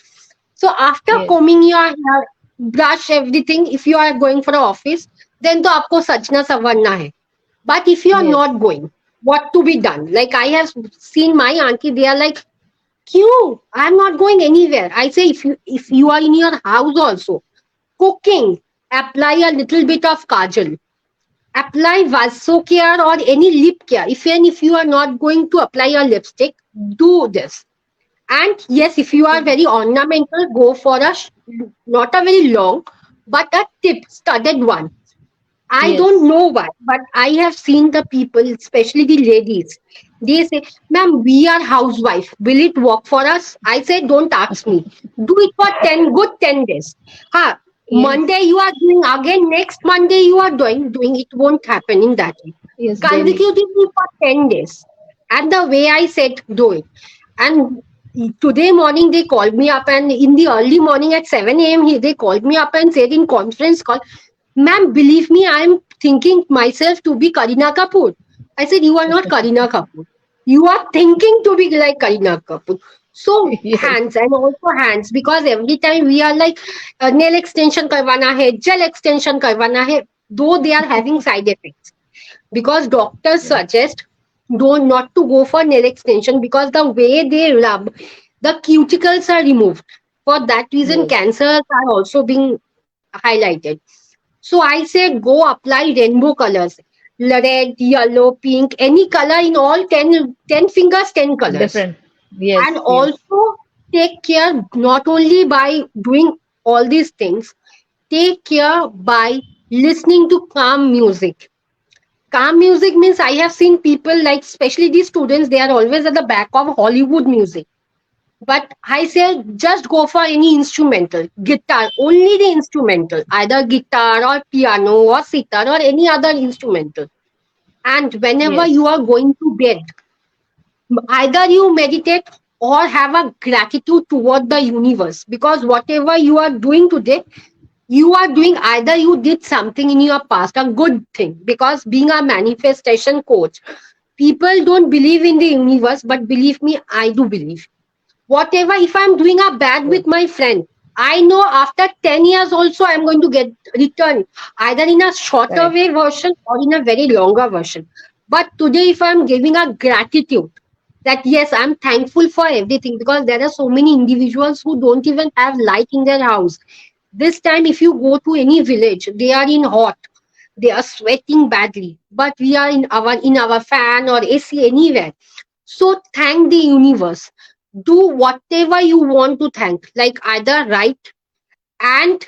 So after yes, combing your hair, brush everything. If you are going for the office, then to आपको सजना संवरना है. But if you are yes. not going, what to be done? Like I have seen my auntie, they are like, "Kyun? I'm not going anywhere." I say, if you are in your house also cooking, apply a little bit of kajal, apply vaso care or any lip care. If you are not going to apply a lipstick, do this. And yes, if you are Okay. very ornamental, go for not a very long, but a tip studded one. I don't Yes. know why, but I have seen the people, especially the ladies. They say, "Ma'am, we are housewife. Will it work for us?" I say, "Don't ask me. Do it for 10 days. Ha, Yes. Monday you are doing again. Next Monday you are doing. It won't happen in that way. Yes, daily. Consecutively for 10 days." And the way I said, do it. And today morning they called me up, and in the early morning at 7 a.m. They called me up and said in conference call, "Ma'am, believe me, I'm thinking myself to be Karina Kapoor." I said, "You are not Karina Kapoor. You are thinking to be like Karina Kapoor." So Yes. hands and also hands, because every time we are like nail extension karwana hai, gel extension karwana hai, though they are having side effects. Because doctors Yes. suggest don't not to go for nail extension because the way they rub, the cuticles are removed. For that reason, Yes. cancers are also being highlighted. So I said, go apply rainbow colors, red, yellow, pink, any color in all 10 fingers, 10 colors. Different. Yes. And Yes. also take care not only by doing all these things, take care by listening to calm music. Calm music means I have seen people like, especially these students, they are always at the back of Hollywood music. But I say just go for any instrumental, guitar, only the instrumental, either guitar or piano or sitar or any other instrumental. And whenever Yes. you are going to bed, either you meditate or have a gratitude toward the universe, because whatever you are doing today, you are doing either you did something in your past, a good thing, because being a manifestation coach, people don't believe in the universe, but believe me, I do believe. Whatever, if I'm doing a bad Yes. with my friend, I know after 10 years also I'm going to get return, either in a shorter Correct. way version or in a very longer version. But today, if I'm giving a gratitude that yes, I'm thankful for everything, because there are so many individuals who don't even have light in their house. This time, if you go to any village, they are in hot, they are sweating badly, but we are in our fan or AC anywhere. So thank the universe. Do whatever you want to thank, like either write and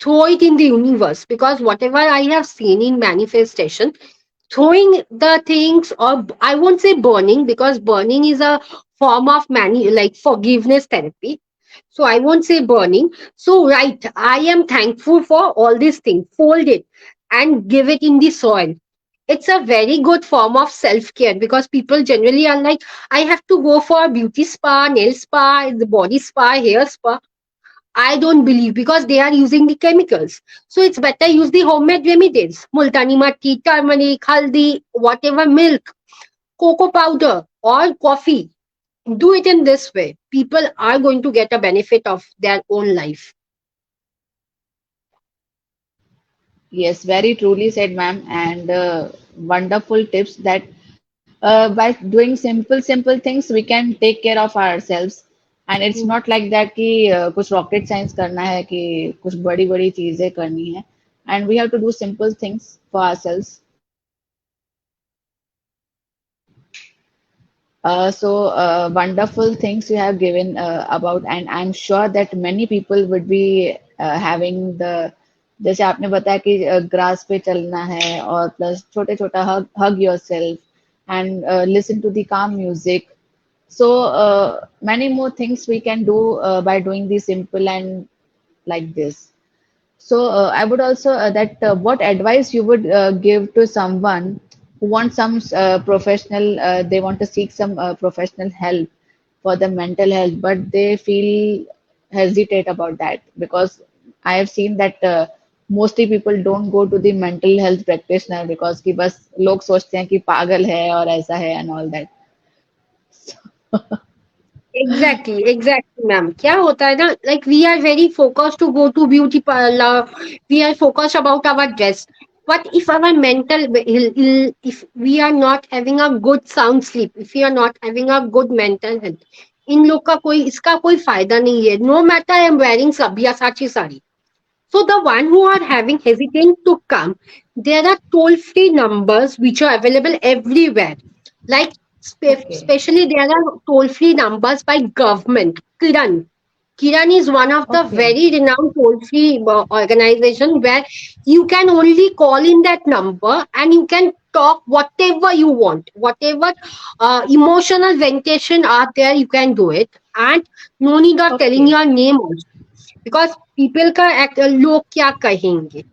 throw it in the universe, because whatever I have seen in manifestation, throwing the things, or I won't say burning, because burning is a form of like forgiveness therapy. So I won't say burning. So right, I am thankful for all these things. Fold it and give it in the soil. it's a very good form of self care, because people generally are like, I have to go for a beauty spa, nail spa, the body spa, hair spa. I don't believe, because they are using the chemicals. So it's better use the homemade remedies. Multani matti, turmeric, haldi, whatever, milk, cocoa powder, or coffee. Do it in this way. People are going to get a benefit of their own life. Yes, very truly said, ma'am, and wonderful tips that by doing simple things we can take care of ourselves. And it's not like that कि कुछ rocket science करना है कि कुछ बड़ी बड़ी चीजें करनी है, and we have to do simple things for ourselves. Wonderful things you have given about, and I'm sure that many people would be having the, जैसे आपने बताया कि ग्रास पे चलना है और प्लस छोटे छोटा hug yourself and listen to the calm music. So many more things we can do by doing the simple and like this. So I would also that what advice you would give to someone who wants some professional, they want to seek some professional help for the mental health, but they feel hesitate about that because I have seen that mostly people don't go to the mental health practitioner because कि बस लोग सोचते हैं कि पागल है और ऐसा है and all that. Exactly exactly ma'am, क्या होता है ना, like we are very focused to go to beauty parlour, we are focused about our dress, but if our mental, if we are not having a good sound sleep, if you are not having a good mental health, इन लोग का कोई, इसका कोई फायदा नहीं है, no matter I am wearing Sabyasachi sari. So the one who are having hesitant to come, there are toll-free numbers which are available everywhere. Like Okay, especially there are toll-free numbers by government. Kiran. Kiran is one of the okay, very renowned toll-free organization where you can only call in that number and you can talk whatever you want, whatever emotional ventilation are there, you can do it, and no need of telling okay. your name also, because people का लोग क्या कहेंगे,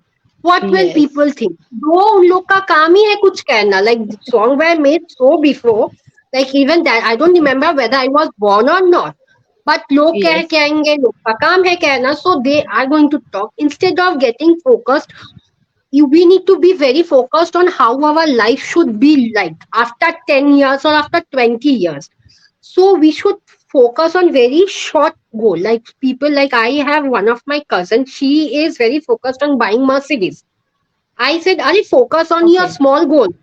what will Yes, people think, वो उन लोग का काम ही है कुछ कहना, like song were made so before, like even that I don't remember whether I was born or not, but लोग क्या yes, कहेंगे, लोग का काम है कहना, so they are going to talk instead of getting focused. We need to be very focused on how our life should be like after 10 years or after 20 years. So we should focus on very short goal. Like people, like I have one of my cousins, she is very focused on buying Mercedes. I said, are you focus on your okay. small goal?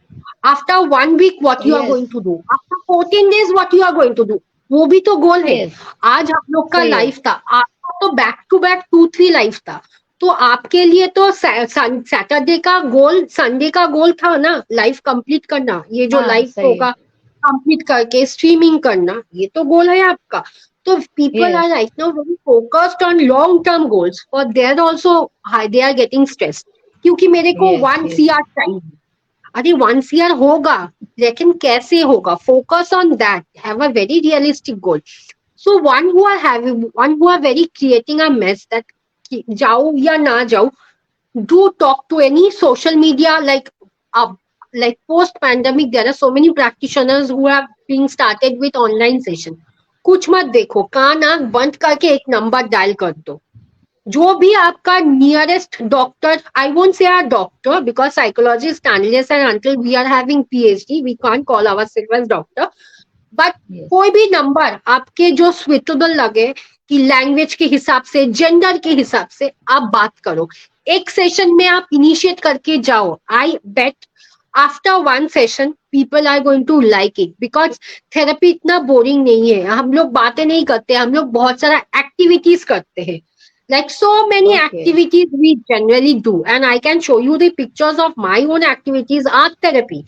After 1 week, what you are Yes, going to do? After 14 days, what you are going to do? वो भी तो गोल है. yes, आज हम लोग का सही है. लाइफ था, आपका तो बैक टू बैक 2-3 लाइफ था. तो आपके लिए तो सैटरडे का गोल, संडे का गोल था ना, लाइफ कंप्लीट करना, ये जो हाँ, लाइफ सही है. होगा कंप्लीट करके स्ट्रीमिंग करना, ये तो गोल है आपका. तो people are Yes, right now very focused on long term goals, और there also they are getting stress, क्योंकि मेरे को yes, वन yes, सीआर चाहिए. अरे 1 CR होगा, लेकिन कैसे होगा, focus on that, have a very realistic goal. So one who are very creating a mess that जाओ या ना जाओ, do talk to any social media, uh, like post pandemic there are so many practitioners who have been started with online session. कुछ मत देखो, कान आंख बंद करके एक नंबर डायल कर दो, जो भी आपका nearest doctor, I won't say are doctor because psychologist unless and until we are having PhD we can't call ourself as doctor, but yes, कोई भी नंबर आपके जो सुइटेबल लगे, कि लैंग्वेज के हिसाब से, जेंडर के हिसाब से आप बात करो, एक सेशन में आप इनिशिएट करके जाओ. I bet after one session people are going to like it, because therapy इतना बोरिंग नहीं है, हम लोग बातें नहीं करते, हम लोग बहुत सारा एक्टिविटीज करते हैं. Like so many okay, activities we generally do, and I can show you the pictures of my own activities. Art therapy,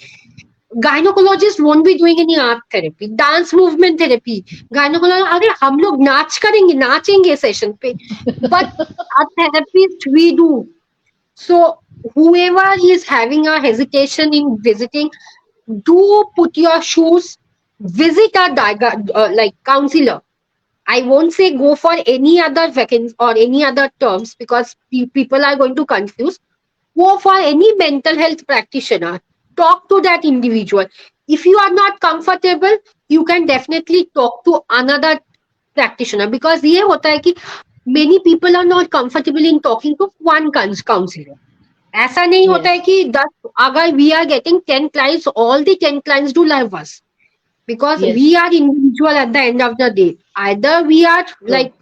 gynaecologist won't be doing any art therapy, dance movement therapy. Gynaecologist, अरे हम लोग नाच करेंगे, नाचेंगे session पे, but a therapist we do. So whoever is having a hesitation in visiting, do put your shoes, visit a like counselor. I won't say go for any other vacancy or any other terms, because people are going to confuse. Go for any mental health practitioner. talk to that individual. If you are not comfortable, you can definitely talk to another practitioner, because ये होता है कि many people are not comfortable in talking to one counselor. ऐसा नहीं होता है Yes. कि 10, अगर we are getting 10 clients, all the 10 clients do love us, because we Yes. are individual at the end of the day. Either we are True. like,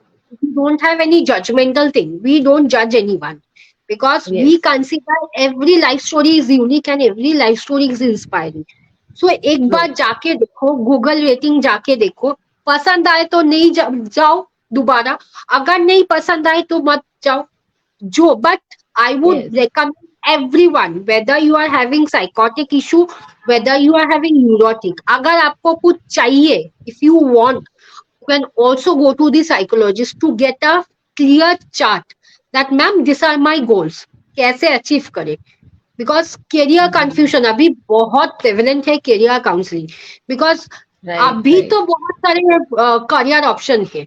we don't have any judgmental thing. We don't judge anyone, because we Yes. consider every life story is unique and every life story is inspiring. So एक True. बार जाके देखो, Google rating जाके देखो, पसंद आए तो नहीं जाओ दोबारा, अगर नहीं पसंद आए तो मत जाओ. जो But I would Yes. recommend everyone, whether you are having psychotic issue, whether you are having neurotic, अगर आपको कुछ चाहिए, if you want, you can also go to the psychologist to get a clear chart that ma'am these are my goals, कैसे achieve करें. Because career Hmm. Confusion अभी बहुत prevalent है, career counselling. Because Right. अभी Right. तो बहुत सारे career option है,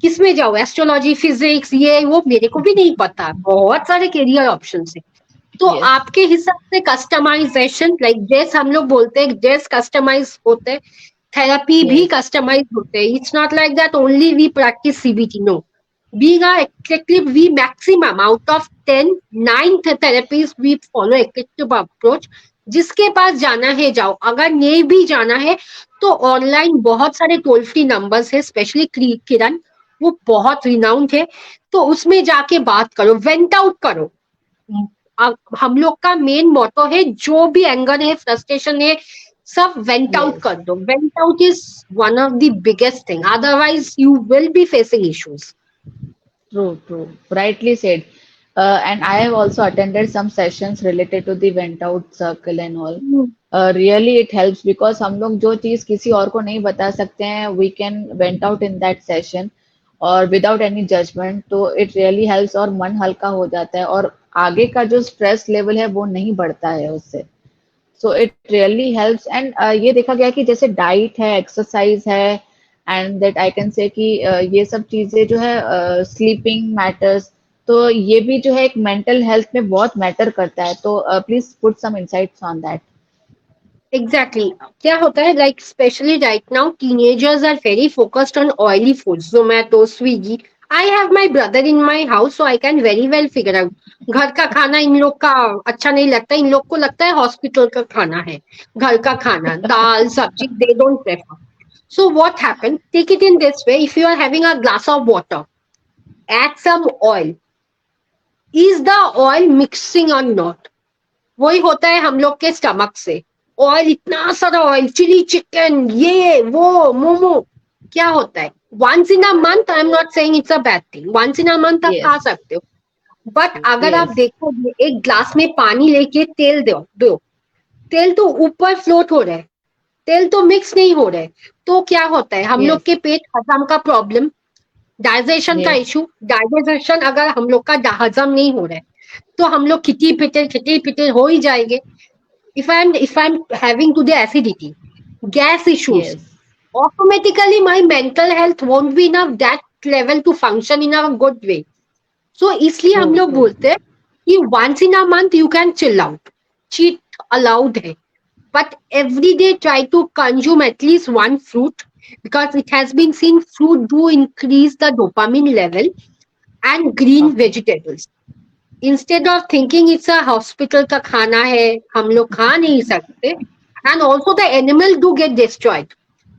किसमें जाओ, एस्ट्रोलॉजी, फिजिक्स, ये वो मेरे को भी नहीं पता, बहुत सारे करियर ऑप्शन है. तो Yes. आपके हिसाब से कस्टमाइजेशन, लाइक ड्रेस हम लोग बोलते हैं, ड्रेस कस्टमाइज होते हैं, थेरेपी भी Yes. कस्टमाइज होते हैं. It's not like that only we practise CBT, no. Being a eclectic, we maximum out of 10, 9 therapies we follow eclectic approach. जिसके पास जाना है जाओ, अगर नहीं भी जाना है तो ऑनलाइन बहुत सारे टोल फ्री नंबर्स है, स्पेशली किरण, वो बहुत रिनाउंड है. तो उसमें जाके बात करो, वेंट आउट करो. हम लोग का मेन मोटो है, जो भी एंगर है, फ्रस्ट्रेशन है, सब वेंट आउट Yes. कर दो. Went out is one of the biggest thing, otherwise you will be facing issues. True, true. Rightly said. And I have also attended some sessions related to the went out circle and all. Really, it helps because हम लोग जो चीज़ किसी और को नहीं बता सकते हैं, we can went out in that session और without any judgment. तो it really helps और मन हल्का हो जाता है और आगे का जो स्ट्रेस लेवल है वो नहीं बढ़ता है उससे. So it really helps and ये देखा गया कि जैसे डाइट है, एक्सरसाइज है and that I can say कि ये सब चीजें जो है स्लीपिंग मैटर्स, तो ये भी जो है एक मेंटल हेल्थ में बहुत मैटर करता है. तो please put some insights on that. Exactly. क्या होता है, like especially right now, teenagers are very focused on oily foods, Zomato, Swiggy. I have my brother in my house, so I can very well figure out. घर का खाना इन लोग का अच्छा नहीं लगता, इन लोग को लगता है हॉस्पिटल का खाना है. घर का खाना, दाल सब्जी, they don't prefer. So what happened? Take it in this way: if you are having a glass of water, add some oil. Is the oil mixing or not? वही होता है हम लोग के स्टमक से. ऑयल, इतना सारा ऑयल, चिली चिकन, ये वो, मोमो. क्या होता है, once in a month, I am not saying it's a bad thing, once in a month आप खा यस. सकते हो. बट अगर आप यस. देखोगे, एक ग्लास में पानी लेके तेल दो, तेल तो ऊपर फ्लोट हो रहा है, तेल तो मिक्स नहीं हो रहा है. तो क्या होता है, हम लोग यस. के पेट हजम का प्रॉब्लम, डाइजेशन का यस. इशू. डाइजेशन अगर हम लोग का हजम नहीं हो रहा है तो हम लोग खिटी पिटे हो ही जाएंगे. if I'm having today acidity, gas issues, yes. automatically my mental health won't be enough that level to function in a good way. So इसलिए ट्रू. हम लोग ट्रू. बोलते हैं कि once in a month you can chill out, cheat allowed है, but every day try to consume at least one fruit, because it has been seen fruit do increase the dopamine level, and green okay. vegetables. Instead of thinking it's a hospital का खाना है, हम लोग खा नहीं सकते. And also the animal do get destroyed.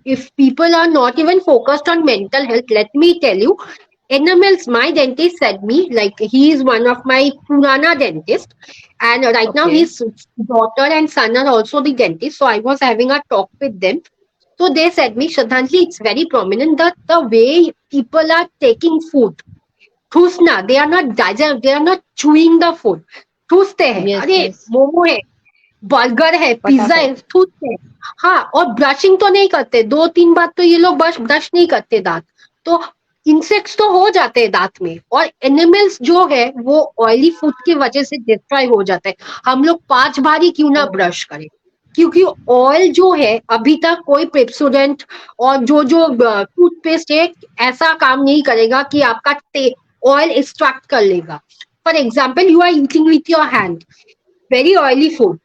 If people are not even focused on mental health, let me tell you, animals, my dentist said me, like he is one of my Purana dentist, and right now okay. his daughter and son are also the dentist. So I was having a talk with them. So they said me, Shraddhanjali, it's very prominent that the way people are taking food, ठूसना, they are not digest, they are not chewing the food. ठूसते हैं, yes. अरे yes. Momo है, burger है, pizza है, फटाफट. ठूसते हैं. हाँ, और ब्रशिंग तो नहीं करते, 2-3 बार तो ये लोग ब्रश नहीं करते दांत. तो इंसेक्ट्स तो हो जाते हैं दांत में, और एनिमल्स जो है वो ऑयली फूड की वजह से डिस्ट्रॉय हो जाता है. हम लोग 5 बार ही क्यों ना ब्रश करें, क्योंकि ऑयल जो है, अभी तक कोई पेप्सोडेंट और जो जो टूथपेस्ट है ऐसा काम नहीं करेगा कि आपका ऑयल एक्सट्रैक्ट कर लेगा. For example, you are eating with your hand, very oily food.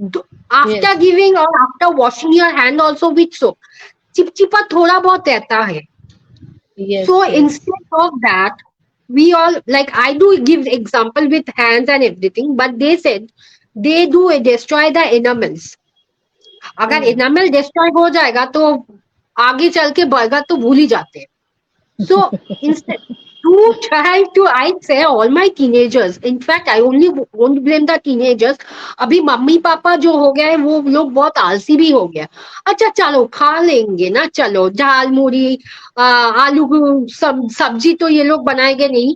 After yes, giving और after washing your hand also with soap, चिपचिपा थोड़ा बहुत रहता है. So yes, yes, instead of that, we all, like, I do give example with hands and everything, but they said they do destroy the enamels. अगर oh, enamel destroy हो जाएगा तो आगे चल के बर्गर तो भूल ही जाते हैं. So instead, to try to, I say all my teenagers, in fact, I only won't blame the teenagers. अभी मम्मी पापा जो हो गया है वो लोग बहुत आलसी भी हो गया. अच्छा चलो खा लेंगे ना, चलो दाल मूढ़ी, आलू सब्जी तो ये लोग बनाएंगे नहीं,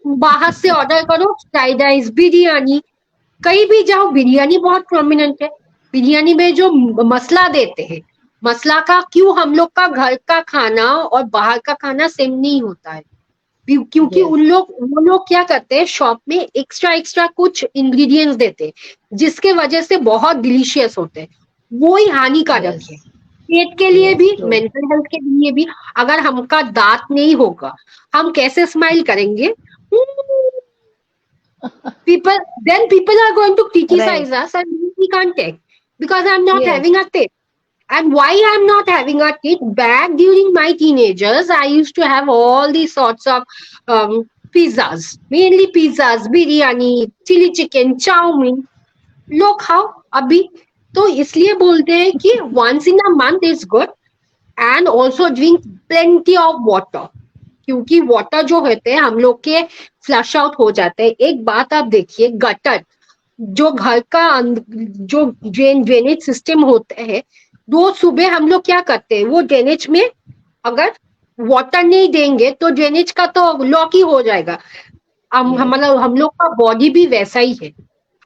बाहर से ऑर्डर करो, फ्राइड राइस, बिरयानी. कहीं भी जाओ बिरयानी बहुत प्रोमिनेंट है. बिरयानी में जो मसला देते हैं, मसला का क्यों, हम लोग का घर का खाना और बाहर का खाना सेम नहीं होता है. क्योंकि yes, उन लोग, वो लोग क्या करते हैं, शॉप में एक्स्ट्रा एक्स्ट्रा कुछ इंग्रेडिएंट्स देते हैं जिसके वजह से बहुत डिलीशियस होते हैं. वो ही हानिकारक है yes, पेट के लिए भी, yes, true. मेंटल हेल्थ के लिए भी. अगर हमका दांत नहीं होगा, हम कैसे स्माइल करेंगे? People, then people are going to Right. criticize us and we can't take, because I'm not Yes. having a teeth. And why I'm not having a teeth? Back during my teenagers, I used to have all these sorts of pizzas, mainly pizzas, biryani, chili chicken, chow mein. लोग खाओ अभी. तो इसलिए बोलते हैं कि once in a month is good, and also drink plenty of water. क्योंकि water जो होते हैं हम लोग के फ्लश आउट हो जाते हैं. एक बात आप देखिए, गटर जो घर का जो ड्रेनेज सिस्टम होता है, रोज सुबह हम लोग क्या करते हैं, वो ड्रेनेज में अगर वाटर नहीं देंगे तो ड्रेनेज का तो लॉक ही हो जाएगा. Yes. हम लोग का बॉडी भी वैसा ही है.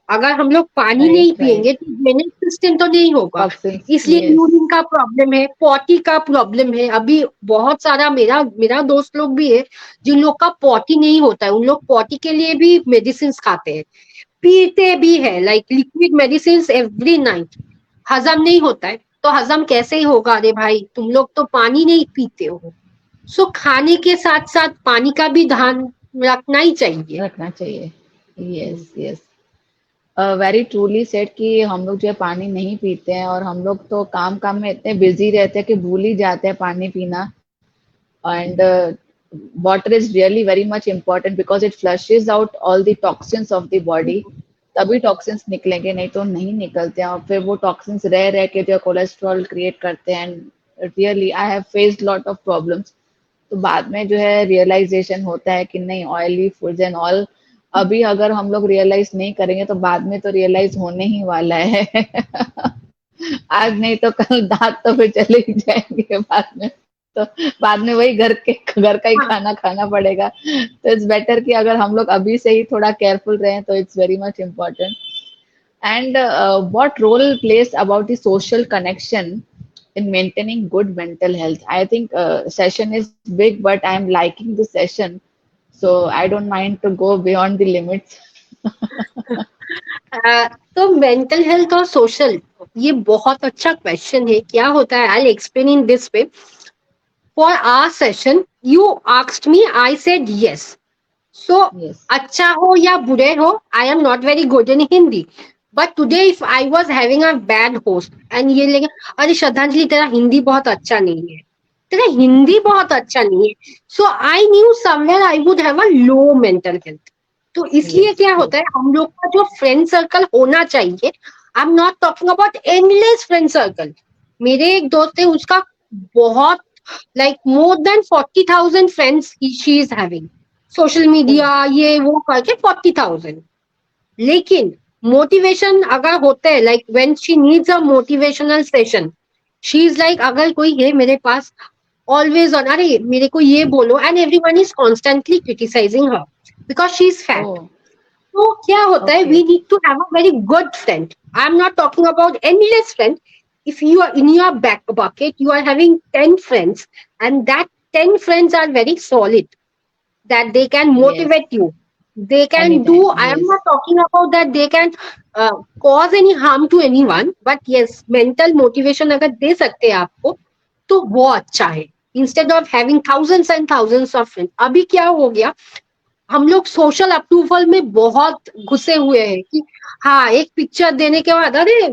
अगर हम लोग पानी Right. नहीं Right. पिएंगे तो ड्रेनेज सिस्टम तो नहीं होगा. Toxins. इसलिए Yes. यूरिन का प्रॉब्लम है, पॉटी का प्रॉब्लम है. अभी बहुत सारा मेरा मेरा दोस्त लोग भी है जिन लोग का पॉटी नहीं होता है, उन लोग पॉटी के लिए भी मेडिसिन खाते हैं, पीते भी है, like liquid medicine every night. हजम नहीं होता है तो हजम कैसे ही होगा? अरे भाई तुम लोग तो पानी नहीं पीते हो. सो खाने के साथ साथ पानी का भी ध्यान रखना ही चाहिए. रखना चाहिए. Yes. Yes. Very truly said कि हम लोग जो है पानी नहीं पीते हैं और हम लोग तो काम काम में इतने बिजी रहते हैं कि भूल ही जाते हैं पानी पीना. And water is really very much important because it flushes out all the toxins of the body. तभी टॉक्सिन्स निकलेंगे, नहीं तो नहीं निकलते हैं और फिर वो टॉक्सिन्स रह रह के जो कोलेस्ट्रॉल क्रिएट करते हैं. And really I have faced lot of problems. तो बाद में जो है रियलाइजेशन होता है कि नहीं, ऑयली फूड्स एंड ऑल अभी अगर हम लोग रियलाइज नहीं करेंगे तो बाद में तो रियलाइज होने ही वाला है. आज नहीं तो कल दांत तो फिर चले ही जाएंगे बाद में. तो बाद में वही घर का ही हाँ. खाना खाना पड़ेगा. तो इट्स बेटर कि अगर हम लोग अभी से ही थोड़ा केयरफुल रहें तो it's very much important. And what role plays about the social connection in maintaining good mental health? I think session is big, but I'm liking the session, so I don't mind to go beyond the limits. तो mental health और social, ये बहुत अच्छा question है. क्या होता है, I explain in this way. For our session you asked me, I said yes. So Yes. अच्छा हो या बुरे हो, I am not very good in Hindi. But today if I was having a bad host and ये लेंगे, अरे श्रद्धांजलि तेरा हिंदी बहुत अच्छा नहीं है, तेरा हिंदी बहुत अच्छा नहीं है. So I knew somewhere I would have a low mental health. तो इसलिए Yes. क्या True. होता है, हम लोग का जो फ्रेंड सर्कल होना चाहिए, आई am not talking about endless friend circle. मेरे एक दोस्त है, उसका बहुत, like more than 40,000 friends she is having. Social Oh. Media ये वो करके 40,000. लेकिन मोटिवेशन अगर होते हैं, like when she needs a motivational session, she is like, अगर कोई है मेरे पास ऑलवेज ऑन, अरे मेरे को ये बोलो, and everyone is constantly criticizing her because she is fat. Oh. तो क्या होता है, we Okay. Need to have a very good friend. I am not talking about any less friend. If you are in your back bucket, you are having 10 friends, and that 10 friends are very solid, that they can Yes. motivate you. They can do, Anytime. I am Yes. not talking about that they can cause any harm to anyone, but yes, mental motivation अगर दे सकते हैं आपको तो वो अच्छा है. Instead of having thousands and thousands of friends. अभी क्या हो गया, हम लोग सोशल अप्रूवल में बहुत घुसे हुए हैं कि हाँ, एक पिक्चर देने के बाद अरे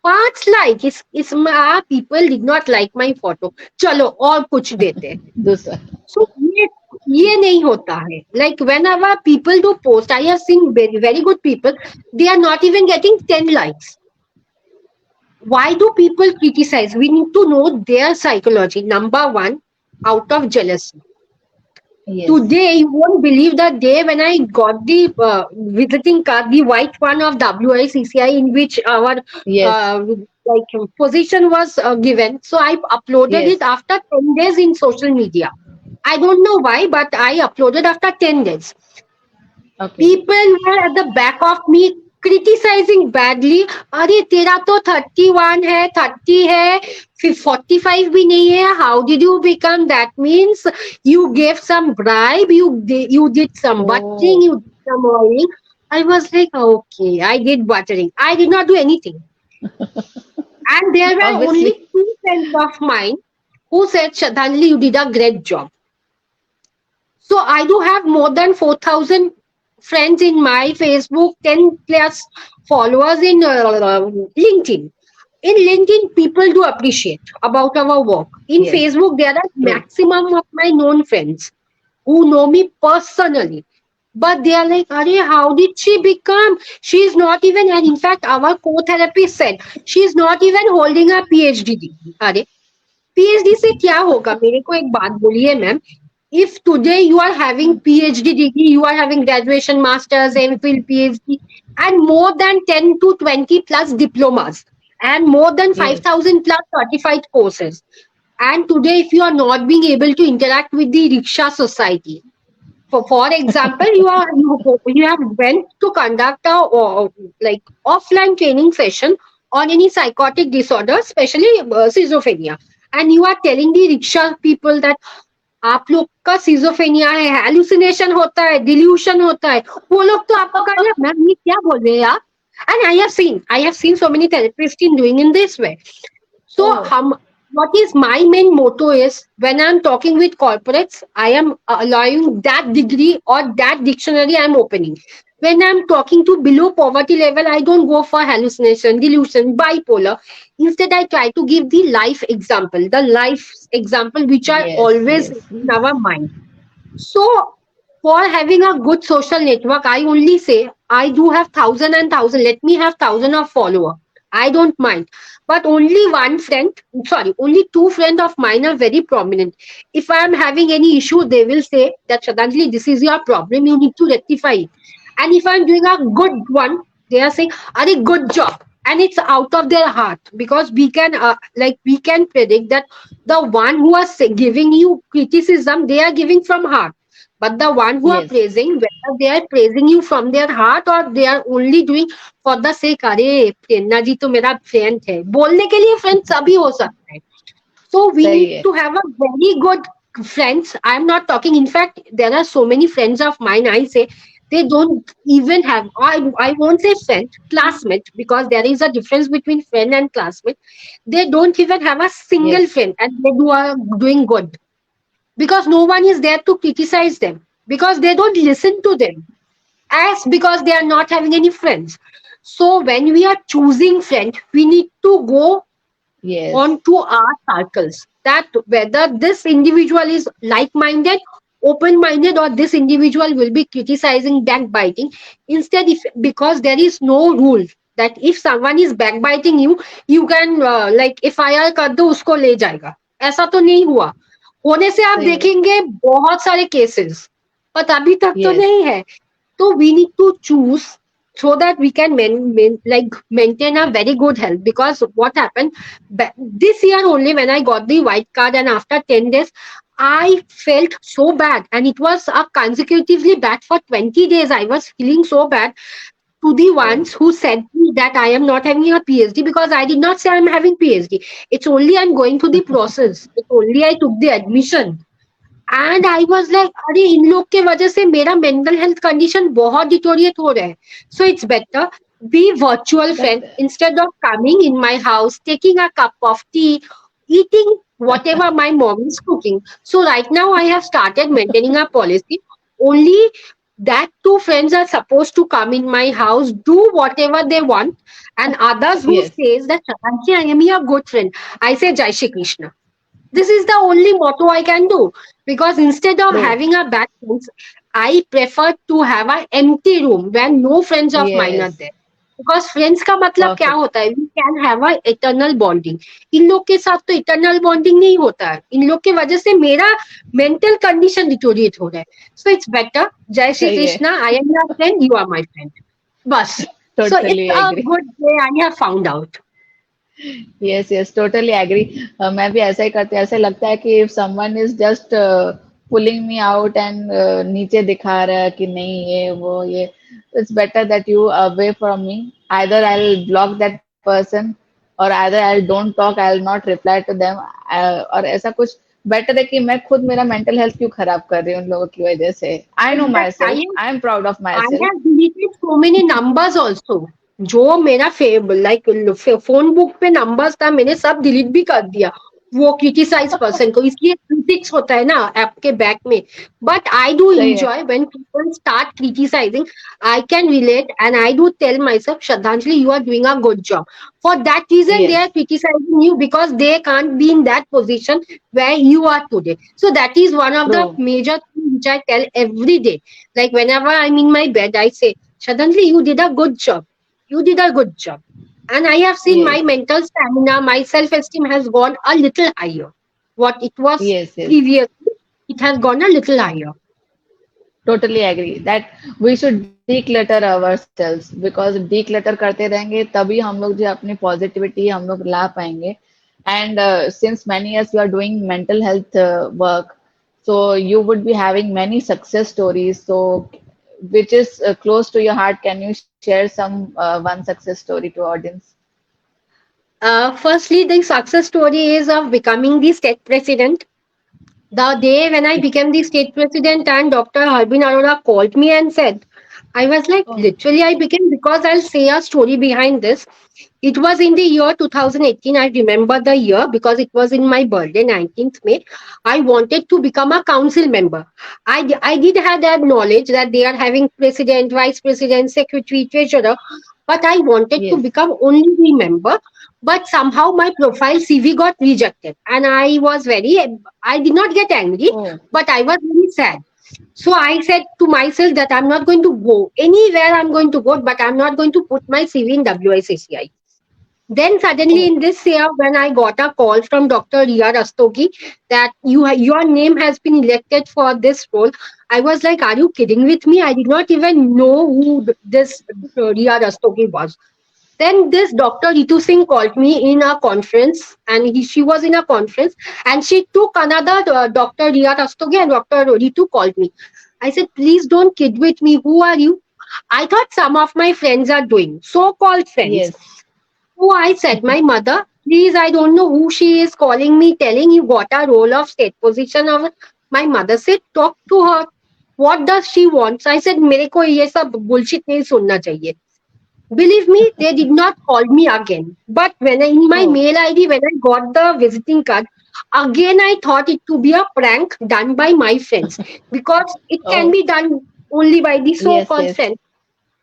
5 लाइक, इसमें people did not like my photo, चलो और कुछ देते हैं। दूसरा। सो ये नहीं होता है। Like whenever people do post, I have seen very very good people, they are not even getting 10 likes. Why do people criticize? We need to know their psychology. Number one, out of jealousy. Yes, Today, you won't believe the day when I got the visiting card, the white one of WICCI, in which our yes, position was given. So I uploaded yes, it after 10 days in social media. I don't know why, but I uploaded after 10 days. Okay, People were at the back of me criticizing badly. अरे तेरा तो 31 है, 30 है, फिर 45 भी नहीं है. How did you become? That means you gave some bribe, you did some buttering, oh! you did some oiling. I was like, okay, I did buttering. I did not do anything. And there were obviously, only 2 friends of mine who said, Shraddhanjali, you did a great job. So I do have more than 4,000 friends in my Facebook, 10 plus followers in LinkedIn. In LinkedIn, people do appreciate about our work. In yes, Facebook, there are true, maximum of my known friends who know me personally. But they are like, Are, how did she become? She's not even, and in fact, our co-therapist said, she's not even holding a PhD degree. अरे PhD से क्या होगा? मेरे को एक बात बोलिए ma'am, if today you are having PhD degree, you are having graduation, masters, MPhil, PhD, and more than 10 to 20 plus diplomas, and more than yes, 5,000 plus certified courses, and today if you are not being able to interact with the rickshaw society, for example, you have went to conduct a like offline training session on any psychotic disorder, especially schizophrenia, and you are telling the rickshaw people that आप लोग का schizophrenia है, hallucination होता है, dilution होता है, वो लोग तो आपको कहेंगे मैम ये क्या बोल रहे हैं आप. And I have scene so many therapist in doing in this way. So, oh! what is my main motto is when I'm talking with corporates, I am allowing that degree or that dictionary I'm opening. When I'm talking to below poverty level, I don't go for hallucination, delusion, bipolar. Instead, I try to give the life example which are yes, always yes, in our mind. So, for having a good social network, I only say I do have thousand and thousand. Let me have thousand of follower. I don't mind. But only 2 friends of mine are very prominent. If I am having any issue, they will say that Shraddhanjali, this is your problem. You need to rectify it. And if I'm doing a good one, they are saying, "Are good job." And it's out of their heart because we can predict that the one who are giving you criticism, they are giving from heart. But the one who are yes, praising, whether they are praising you from their heart or they are only doing for the sake, अरे प्रेरणा जी तो मेरा friend है, बोलने के लिए friend सभी हो सकता है. So we सही need है, to have a very good friends. I'm not talking. In fact, there are so many friends of mine. I say they don't even have. I won't say friend, classmate, because there is a difference between friend and classmate. They don't even have a single yes, friend, and are doing good because no one is there to criticize them because they don't listen to them as because they are not having any friends. So when we are choosing friends, we need to go yes, onto our circles that whether this individual is like-minded, open-minded, or this individual will be criticizing, backbiting. Instead, if because there is no rule that if someone is backbiting you, you can like FIR कर दो उसको ले जाएगा. ऐसा तो नहीं हुआ. होने से आप सही है, देखेंगे बहुत सारे केसेस, पर अभी तक तो यस, नहीं है. So we need to choose so that we can maintain a very good health. Because what happened this year only when I got the white card and after 10 days, I felt so bad and it was consecutively bad for 20 days. I was feeling so bad to the oh! ones who said me that I am not having a PhD because I did not say I'm having PhD. It's only I'm going through the process. It's only I took the admission. And I was like अरे इन लोग के वजह से मेरा mental health condition बहुत deteriorate हो रहा है. So it's better be virtual but friend instead of coming in my house, taking a cup of tea, eating whatever my mom is cooking. So right now I have started maintaining a policy. Only that two friends are supposed to come in my house, do whatever they want, and others who Yes, says that Sharanshi, I am your good friend. I say Jai Shri Krishna. This is the only motto I can do, because instead of true. having a bad friends, I prefer to have an empty room where no friends of mine are Yes, there. Because friends का मतलब क्या perfect. होता है, we can have a eternal bonding. इन लोग के साथ तो इटर्नल बॉन्डिंग नहीं होता है, इन लोग की वजह से मेरा मेंटल कंडीशन डिटोरिएट हो रहा है. सो इट्स बेटर, जय श्री सही है. Krishna, I am your friend, you are my friend, बस. So Totally it's a agree. Good way I have found out. Yes yes totally agree. मैं भी ऐसा ही करती हूँ. ऐसे लगता है कि if someone is just pulling me out and नीचे दिखा रहा है कि नहीं ये वो ये, it's better that you away from me. Either I will block that person और either I don't talk, I will not reply to them. और ऐसा कुछ बेटर है कि मैं खुद मेरा मेंटल हेल्थ क्यों खराब कर रही हूँ उन लोगों की वजह से. I know my exact, self, I am proud of my I self. have deleted so many numbers also. जो मेरा लाइक फोन बुक पे नंबर्स था, मैंने सब डिलीट भी कर दिया वो क्रिटिसाइज पर्सन को. इसलिए क्रिटिक्स होता है ना ऐप के बैक में. बट आई डू सही है. Enjoy when people start criticizing. I can relate and I do tell myself, Shraddhanjali, you are doing a good job. For that reason, they are yes criticizing you because they can't be in that position where you are today. So that is one of true. the major things which I tell every day. Like whenever I'm in my bed, I say, Suddenly you did a good job. You did a good job. And I have seen my yes mental stamina, my self esteem has gone a little higher. What it was yes yes. previously, it has gone a little higher. Totally agree that we should declutter ourselves, because declutter करते रहेंगे तभी हम लोग जो अपनी positivity हम लोग ला पाएंगे. And since many years you are doing mental health work, so you would be having many success stories. So which is close to your heart, can you share some one success story to audience? Firstly, the success story is of becoming the state president. The day when I became the state president and Dr. Harbin Arora called me and said, I was like, Oh, literally, I became, because I'll say a story behind this. It was in the year 2018. I remember the year because it was in my birthday, 19th May. I wanted to become a council member. I did have that knowledge that they are having president, vice president, secretary, treasurer, but I wanted to yes. become only the member. But somehow my profile CV got rejected, and I did not get angry, Oh, but I was very sad. So I said to myself that I'm not going to go anywhere. I'm going to go, but I'm not going to put my CV in WICCI. Then suddenly oh, in this year, when I got a call from Dr. Ria Rastogi that your name has been elected for this role, I was like, "Are you kidding with me?" I did not even know who this Ria Rastogi was. Then this Dr. Ritu Singh called me in a conference, and she was in a conference, and she took another Dr. Ria Rastogi, and Dr. Ritu called me. I said, please don't kid with me. Who are you? I thought some of my friends are doing, so-called friends. yes. So I said, my mother, please, I don't know who she is calling me, telling you got a role of state position. Of my mother said, talk to her. What does she want? So I said, मेरे को ये सब bullshit नहीं सुनना चाहिए. Believe me, they did not call me again. But in my Oh, mail ID, when I got the visiting card, again I thought it to be a prank done by my friends, because it can oh, be done only by the yes, so-called yes. friends.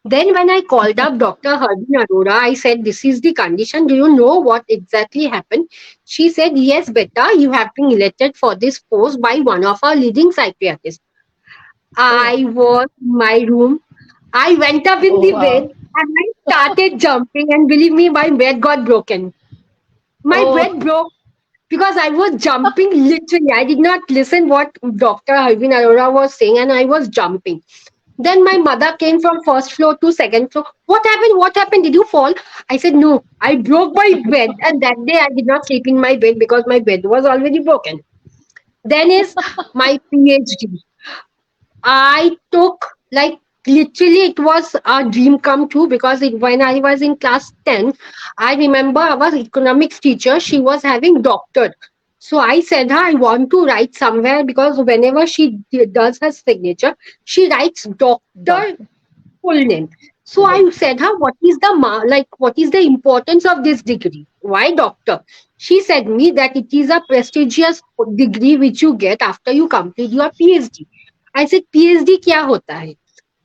Then when I called up Dr. Harbin Arora, I said, this is the condition. Do you know what exactly happened? She said, yes, beta, you have been elected for this post by one of our leading psychiatrists. Oh, I was in my room. I went up in oh, the bed wow. and I started jumping, and believe me, my bed got broken. My Oh, bed broke because I was jumping literally. I did not listen what Dr. Harvin Arora was saying, and I was jumping. Then my mother came from first floor to second floor. What happened? What happened? Did you fall? I said, no, I broke my bed. And that day I did not sleep in my bed because my bed was already broken. Then is my PhD. I took, like, literally it was a dream come true, because when I was in class 10, I remember our economics teacher, she was having doctor. So I said her, I want to write somewhere, because whenever she does her signature, she writes doctor doctor. full name. So Good. I said her, what is the what is the importance of this degree? Why doctor? She said me that it is a prestigious degree which you get after you complete your PhD. I said PhD क्या होता है?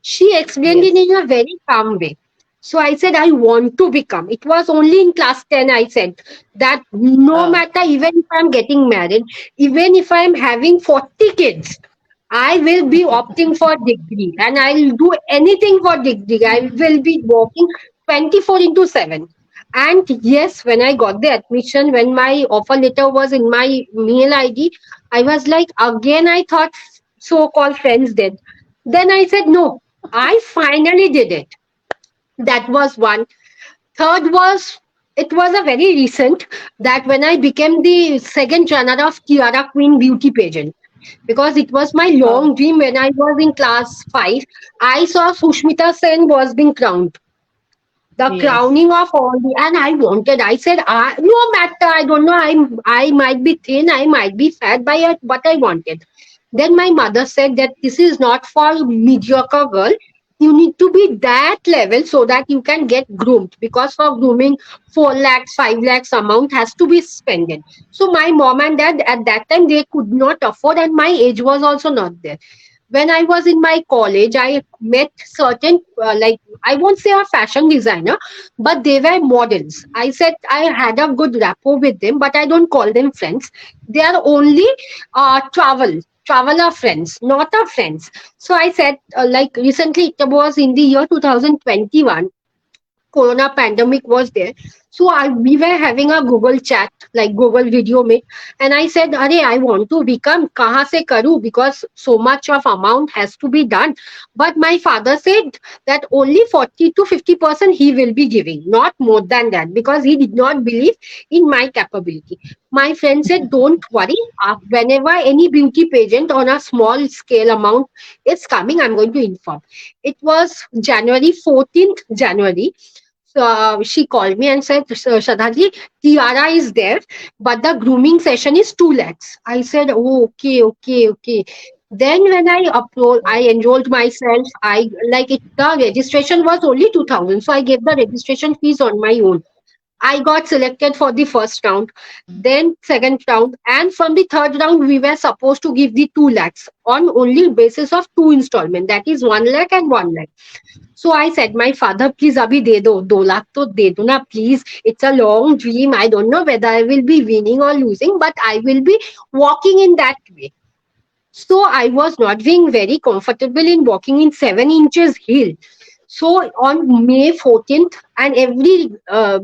She explained it Yes. in a very calm way. So I said, I want to become. It was only in class 10, I said that no Uh, matter, even if I'm getting married, even if I'm having 40 kids, I will be opting for degree and I'll do anything for degree. I will be working 24 into 7. And yes, when I got the admission, when my offer letter was in my mail ID, I was like, again, I thought so called friends did. Then I said, no, I finally did it. That was one. Third was, it was a very recent that when I became the second runner of Tiara Queen beauty pageant, because it was my uh, long dream when I was in class 5. I saw Sushmita Sen was being crowned, the yes. crowning of all the, and I wanted, I said, no matter, I don't know, I might be thin, I might be fat by it, but I wanted. Then my mother said that this is not for mediocre girl. You need to be that level so that you can get groomed, because for grooming 4 lakhs, 5 lakhs amount has to be spent. So my mom and dad at that time they could not afford, and my age was also not there. When I was in my college, I met certain, like, I won't say a fashion designer, but they were models. I said I had a good rapport with them, but I don't call them friends. They are only traveler friends, not our friends. So I said, like recently, it was in the year 2021, corona pandemic was there. So we were having a Google chat, like Google video meet, and I said, "Arey, I want to become. Kahan se karu? Because so much of amount has to be done." But my father said that only 40 to 50% he will be giving, not more than that, because he did not believe in my capability. My friend said, "Don't worry. Whenever any beauty pageant on a small scale amount is coming, I'm going to inform." It was January 14th, January. So she called me and said, Shradhaji, Tiara is there, but the grooming session is 2 lakhs. I said, oh, okay, okay, okay. Then when I enrolled myself. I like it. The registration was only 2,000, so I gave the registration fees on my own. I got selected for the first round, then second round, and from the third round we were supposed to give the 2 lakhs on only basis of two installment. That is 1 lakh and 1 lakh. So I said, my father, please abhi de do, 2 lakh to de do na, please. It's a long dream. I don't know whether I will be winning or losing, but I will be walking in that way. So I was not being very comfortable in walking in 7 inches heel. So on May 14th, and every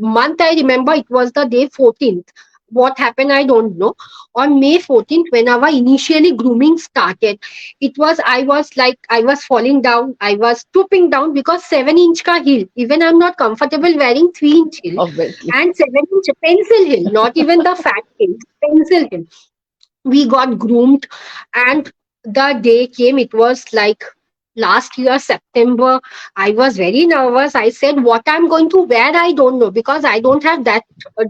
month I remember it was the day 14th. What happened, I don't know. On May 14th, when our initially grooming started, it was, I was like, I was falling down, I was stooping down because 7 inch ka heel. Even I'm not comfortable wearing 3 inch heel. Obviously. And 7 inch pencil heel, not even the fat heel, pencil heel. We got groomed, and the day came, it was like last year September. I was very nervous. I said, what I'm going to wear, I don't know, because I don't have that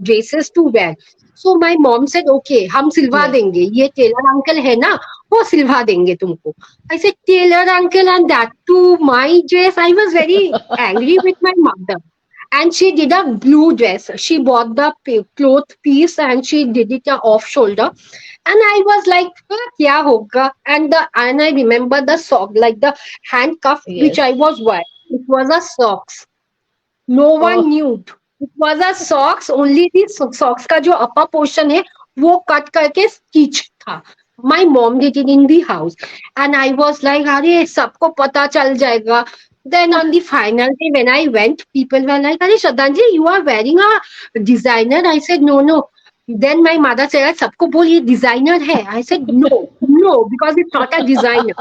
dresses to wear. So my mom said, okay, हम सिलवा Yes. देंगे, ये Taylor uncle है ना, वो सिलवा देंगे तुमको. I said, tailor uncle, and that to my dress. I was very angry with my mother, and she did a blue dress. She bought the cloth piece and she did it off shoulder, and I was like, kya hoga? And I remember the sock, like the handcuff which I Yes. was wearing. It was a socks. No one Oh, knew. It was a socks. Only the socks का जो upper portion है, वो cut करके stitch था. My mom did it in the house, and I was like, अरे सबको पता चल जाएगा. Then on the final day when I went, people were like, अरे श्रद्धांजलि, you are wearing a designer. I said, no, no. Then my mother said, सबको बोल ये designer है. I said, no, no, because it's not a designer.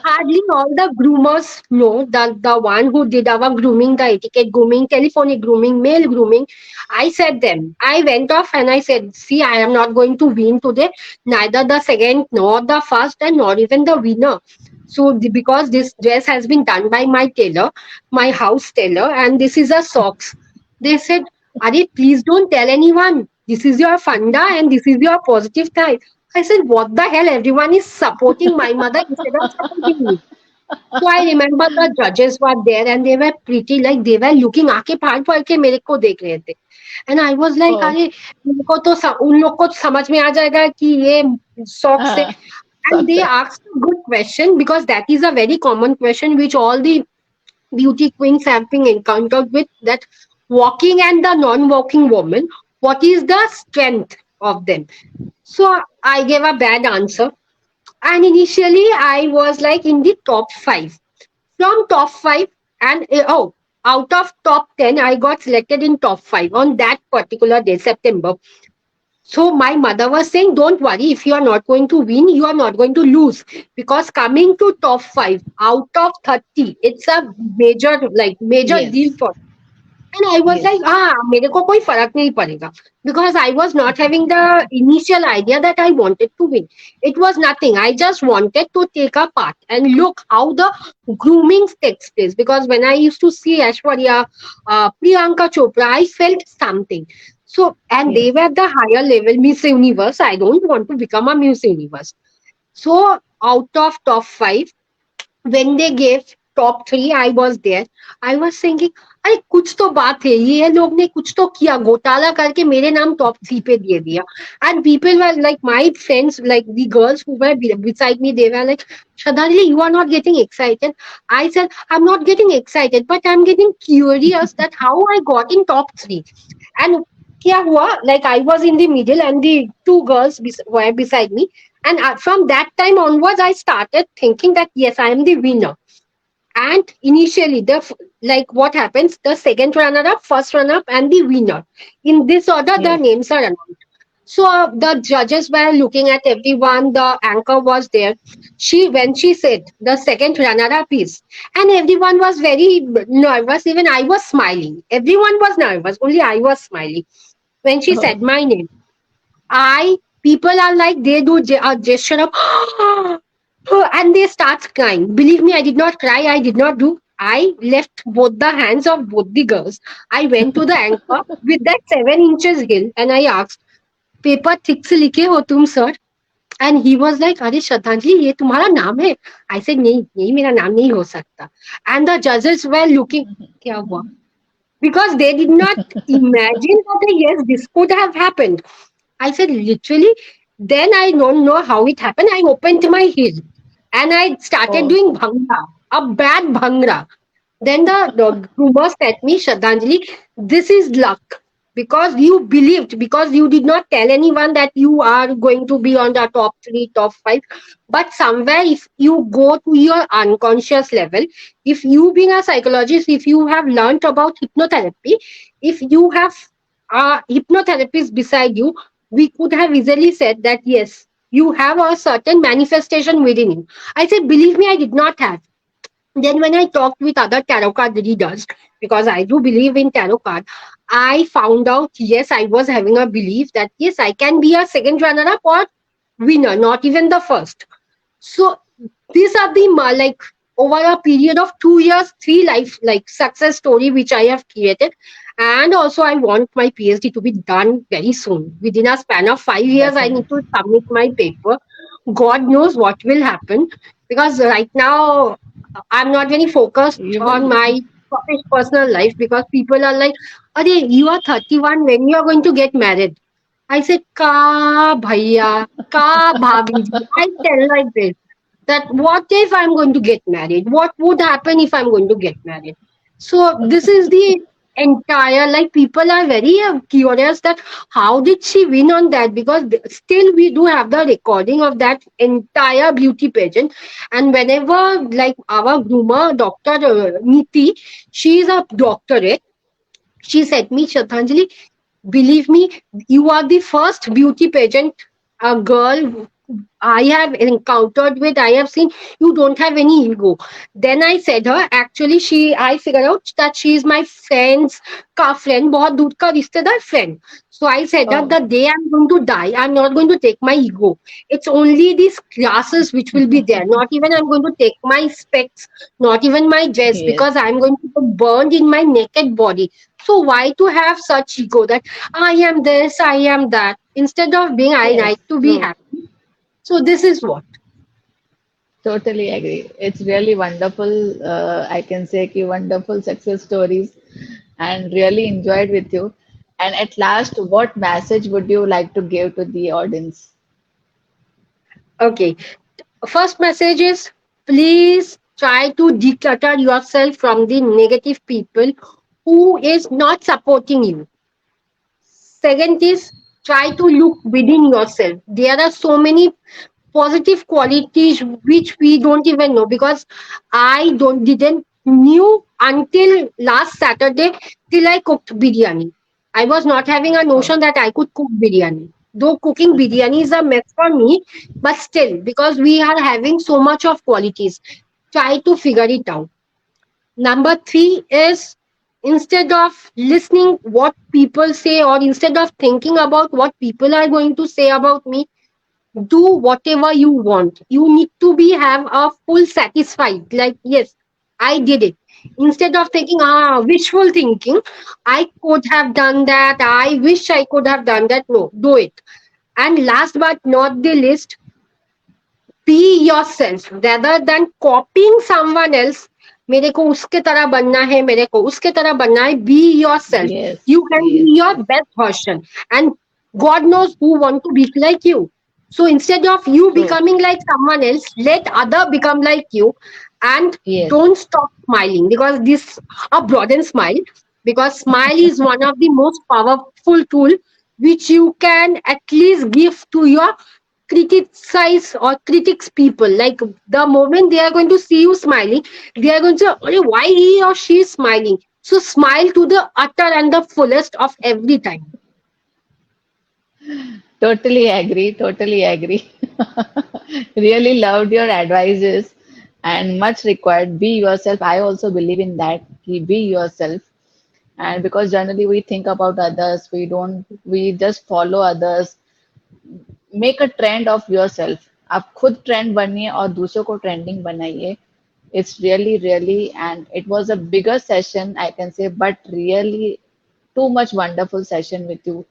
Hardly all the groomers know, the one who did our grooming, the etiquette grooming, telephonic grooming, mail grooming. I said them. I went off and I said, see, I am not going to win today, neither the second, nor the first, and nor even the winner. So, because this dress has been done by my tailor, my house tailor, and this is a socks. They said, Ari, please don't tell anyone. This is your funda and this is your positive side. I said, what the hell? Everyone is supporting my mother instead of supporting me. So I remember the judges were there and they were pretty, like they were looking आके फाड़ फाड़ के मेरे को देख रहे थे. And I was like, oh. अरे उनको तो उन लोग को समझ में आ जाएगा कि ये शौक से. Uh, And they asked a good question because that is a very common question which all the beauty queens have been encountered with, that walking and the non-walking woman, what is the strength of them? So I gave a bad answer. And initially I was like in the top five. From top five, and out of top 10, I got selected in top five on that particular day, September. So my mother was saying, don't worry, if you are not going to win, you are not going to lose. Because coming to top five out of 30, it's a major deal Yes. for. And I was like, Yes. मेरे को कोई फर्क नहीं पड़ेगा. Because I was not having the initial idea that I wanted to win. It was nothing. I just wanted to take a part and look how the grooming takes place. Because when I used to see Aishwarya, Priyanka Chopra, I felt something. So, and they Yes. were the higher level Miss Universe. I don't want to become a Miss Universe. So, out of top five, when they gave top three, I was there. I was thinking, अरे कुछ तो बात है, ये लोग ने कुछ तो किया, घोटाला करके मेरे नाम टॉप थ्री पे दे दिया. And people were like, my friends, like the girls who were beside me, they were like, Shraddhanjali, you are not getting excited. I said, I'm not getting excited, but I'm getting curious that how I got in top three. And क्या हुआ, like I was in the middle and the two girls were beside me. And from that time onwards, I started thinking that yes, I am the winner. And initially, like what happens, the second runner up, first runner up, and the winner. In this order, the Yes. names are announced. So the judges were looking at everyone. The anchor was there. When she said the second runner up is, and everyone was very nervous. Even I was smiling. Everyone was nervous. Only I was smiling when she said Oh. my name. I People are like, they do a gesture of and they start crying. Believe me, I did not cry. I did not do. I left both the hands of both the girls. I went to the anchor with that 7 inches hill and I asked, paper ठीक से लिखे हो तुम sir? And he was like, अरे श्रद्धांजलि, ये तुम्हारा नाम है? I said, नहीं, यही मेरा नाम नहीं हो सकता. And the judges were looking, क्या हुआ? Because they did not imagine that yes, this could have happened. I said, literally. Then I don't know how it happened. I opened my heel and I started Oh. doing bhangra, a bad bhangra. Then the groomer said me, Shraddhanjali, this is luck because you believed, because you did not tell anyone that you are going to be on the top three, top five. But somewhere, if you go to your unconscious level, if you being a psychologist, if you have learned about hypnotherapy, if you have a hypnotherapist beside you, we could have easily said that yes, you have a certain manifestation within you. I said, believe me, I did not have. Then when I talked with other tarot card readers, because I do believe in tarot card, I found out yes, I was having a belief that yes, I can be a second runner up or winner, not even the first. So these are the like over a period of 2 years, three life like success story which I have created. And also I want my PhD to be done very soon. Within a span of 5 years, I need to Definitely. submit my paper. God knows what will happen because right now I'm not very focused You on will. my personal life because people are like, "Arey, you are 31. When you are going to get married?" I said, "Ka bhaiya, ka bhabhi ji." I tell like this that what if I'm going to get married? What would happen if I'm going to get married? So this is the entire like people are very curious that how did she win on that, because still we do have the recording of that entire beauty pageant. And whenever like our groomer Dr. Niti, she is a doctorate, she said me, Shraddhanjali, believe me, you are the first beauty pageant girl I have encountered with. I have seen you don't have any ego. Then I said her, actually, I figured out that she is my friend's ka friend, बहुत दूर का रिश्तेदार friend. So I said that Oh. the day I'm going to die, I'm not going to take my ego. It's only these glasses which will be there. Not even I'm going to take my specs, not even my dress, Yes. because I'm going to get burned in my naked body. So why to have such ego that I am this, I am that, instead of being I Yes. like to be True. happy. So this is what. Totally agree. It's really wonderful. I can say ki wonderful success stories, and really enjoyed with you. And at last, what message would you like to give to the audience? Okay. First message is, please try to declutter yourself from the negative people who is not supporting you. Second is, try to look within yourself. There are so many positive qualities which we don't even know, because I don't didn't knew until last Saturday, till I cooked biryani. I was not having a Oh, notion that I could cook biryani. Though cooking biryani is a mess for me, but still, because we are having so much of qualities, try to figure it out. Number three is, instead of listening what people say, or instead of thinking about what people are going to say about me, do whatever you want. You need to be have a full satisfied, like, yes, I did it. Instead of thinking, wishful thinking, I could have done that, I wish I could have done that. No, do it. And last but not the least, be yourself rather than copying someone else. मेरे को उसके तरह बनना है, मेरे को उसके तरह बनना है. Be yourself. yes, You can be yes, your yes. best version, and God knows who want to be like you. So instead of you True. becoming like someone else, let other become like you, and Yes. don't stop smiling, because this a broaden smile, because smile is one of the most powerful tool which you can at least give to your criticize or critics people. Like, the moment they are going to see you smiling, they are going to say, "Arey, why he or she is smiling?" So smile to the utter and the fullest of every time. Totally agree. Totally agree. Really loved your advices and much required. Be yourself. I also believe in that. Ki be yourself. And because generally we think about others, we just follow others. Make a trend of yourself. आप खुद trend बनिए और दूसरों को trending बनाइए. It's really, really, and it was a bigger session, I can say, but really too much wonderful session with you.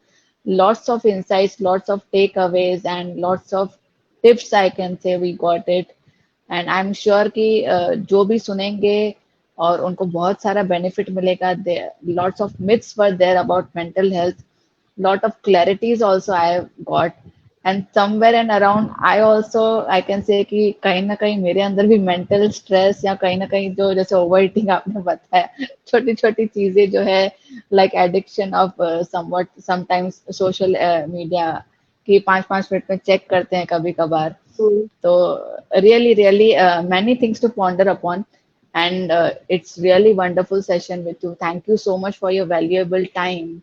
Lots of insights, lots of takeaways, and lots of tips, I can say we got it. And I am sure कि जो भी सुनेंगे और उनको बहुत सारा benefit मिलेगा. Lots of myths were there about mental health. lot of clarities also I have got, and somewhere and around I also I can say कि कहीं ना कहीं मेरे अंदर भी मेंटल स्ट्रेस या कहीं ना कहीं जो जैसे ओवर ईटिंग आपने बताया, छोटी छोटी चीजें जो है like addiction of somewhat sometimes social media कि 5-5 मिनट में चेक करते हैं कभी कभार. Mm. So really, really many things to ponder upon, and it's really wonderful session with you. Thank you so much for your valuable time,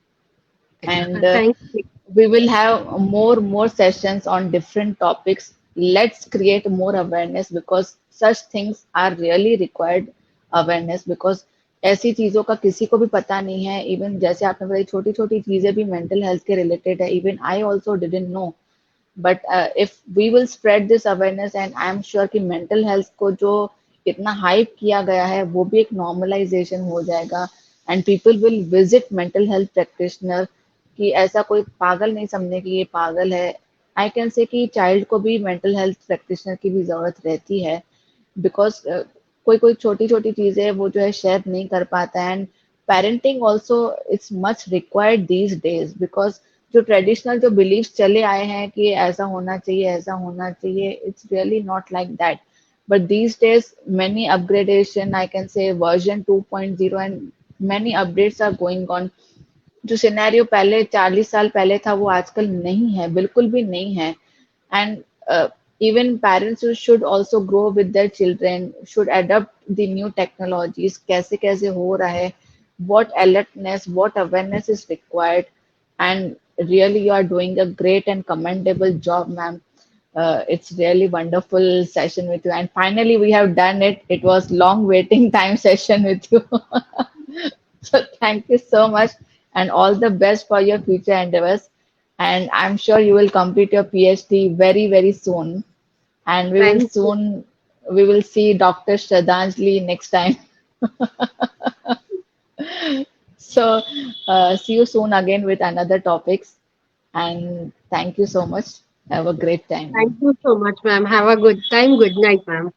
and Thank you. we will have more sessions on different topics. Let's create more awareness because such things are really required awareness because ऐसी चीजों का किसी को भी पता नहीं है. Even जैसे आपने बताई छोटी छोटी चीजें भी मेंटल हेल्थ के रिलेटेड है. Even I also didn't know. But if we will spread this awareness and I am sure कि मेंटल हेल्थ को जो इतना हाइप किया गया है वो भी एक नॉर्मलाइजेशन हो जाएगा and people will visit mental health practitioner कि ऐसा कोई पागल नहीं समझे कि ये पागल है. आई कैन से कि चाइल्ड को भी मेंटल हेल्थ प्रैक्टिशनर की भी ज़रूरत रहती है बिकॉज कोई कोई छोटी छोटी चीज़ें वो जो है शेयर नहीं कर पाता है. And parenting also it's much required these days because जो ट्रेडिशनल जो बिलीव्स चले आए हैं कि ऐसा होना चाहिए it's really not like that. But these days many upgradation I can say version 2.0 and many updates are going on. जो सिनेरियो पहले 40 साल पहले था वो आजकल नहीं है, बिल्कुल भी नहीं है. And even parents should also grow with their children, should adopt the new technologies. कैसे कैसे हो रहा है, what alertness, what awareness is required, and really you are doing a great and commendable job, ma'am. It's really wonderful session with you, and finally we have done it. It was long waiting time session with you. So thank you so much, and all the best for your future endeavors. And I'm sure you will complete your PhD very, very soon. And Thank you. we will see Dr. Shraddhanjali next time. So see you soon again with another topics. And thank you so much. Have a great time, Thank ma'am. you so much, ma'am. Have a good time. Good night, ma'am.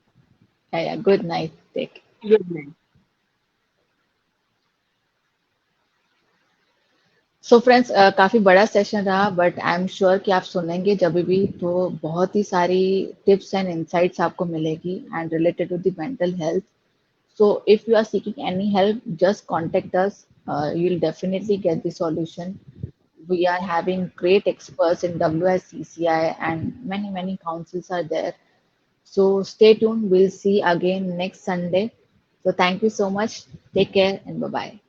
Yeah, yeah. Good night. Take Good night. So friends, काफी बड़ा session रहा, but I am sure कि आप सुनेंगे जब भी तो बहुत ही सारी टिप्स एंड इंसाइट्स आपको मिलेगी and related to the mental health. So if you are seeking any help, just contact us. You'll definitely get the solution. We are having great experts in WSCCI and many councils are there. So stay tuned. We'll see again next Sunday. So thank you so much. Take care and bye bye.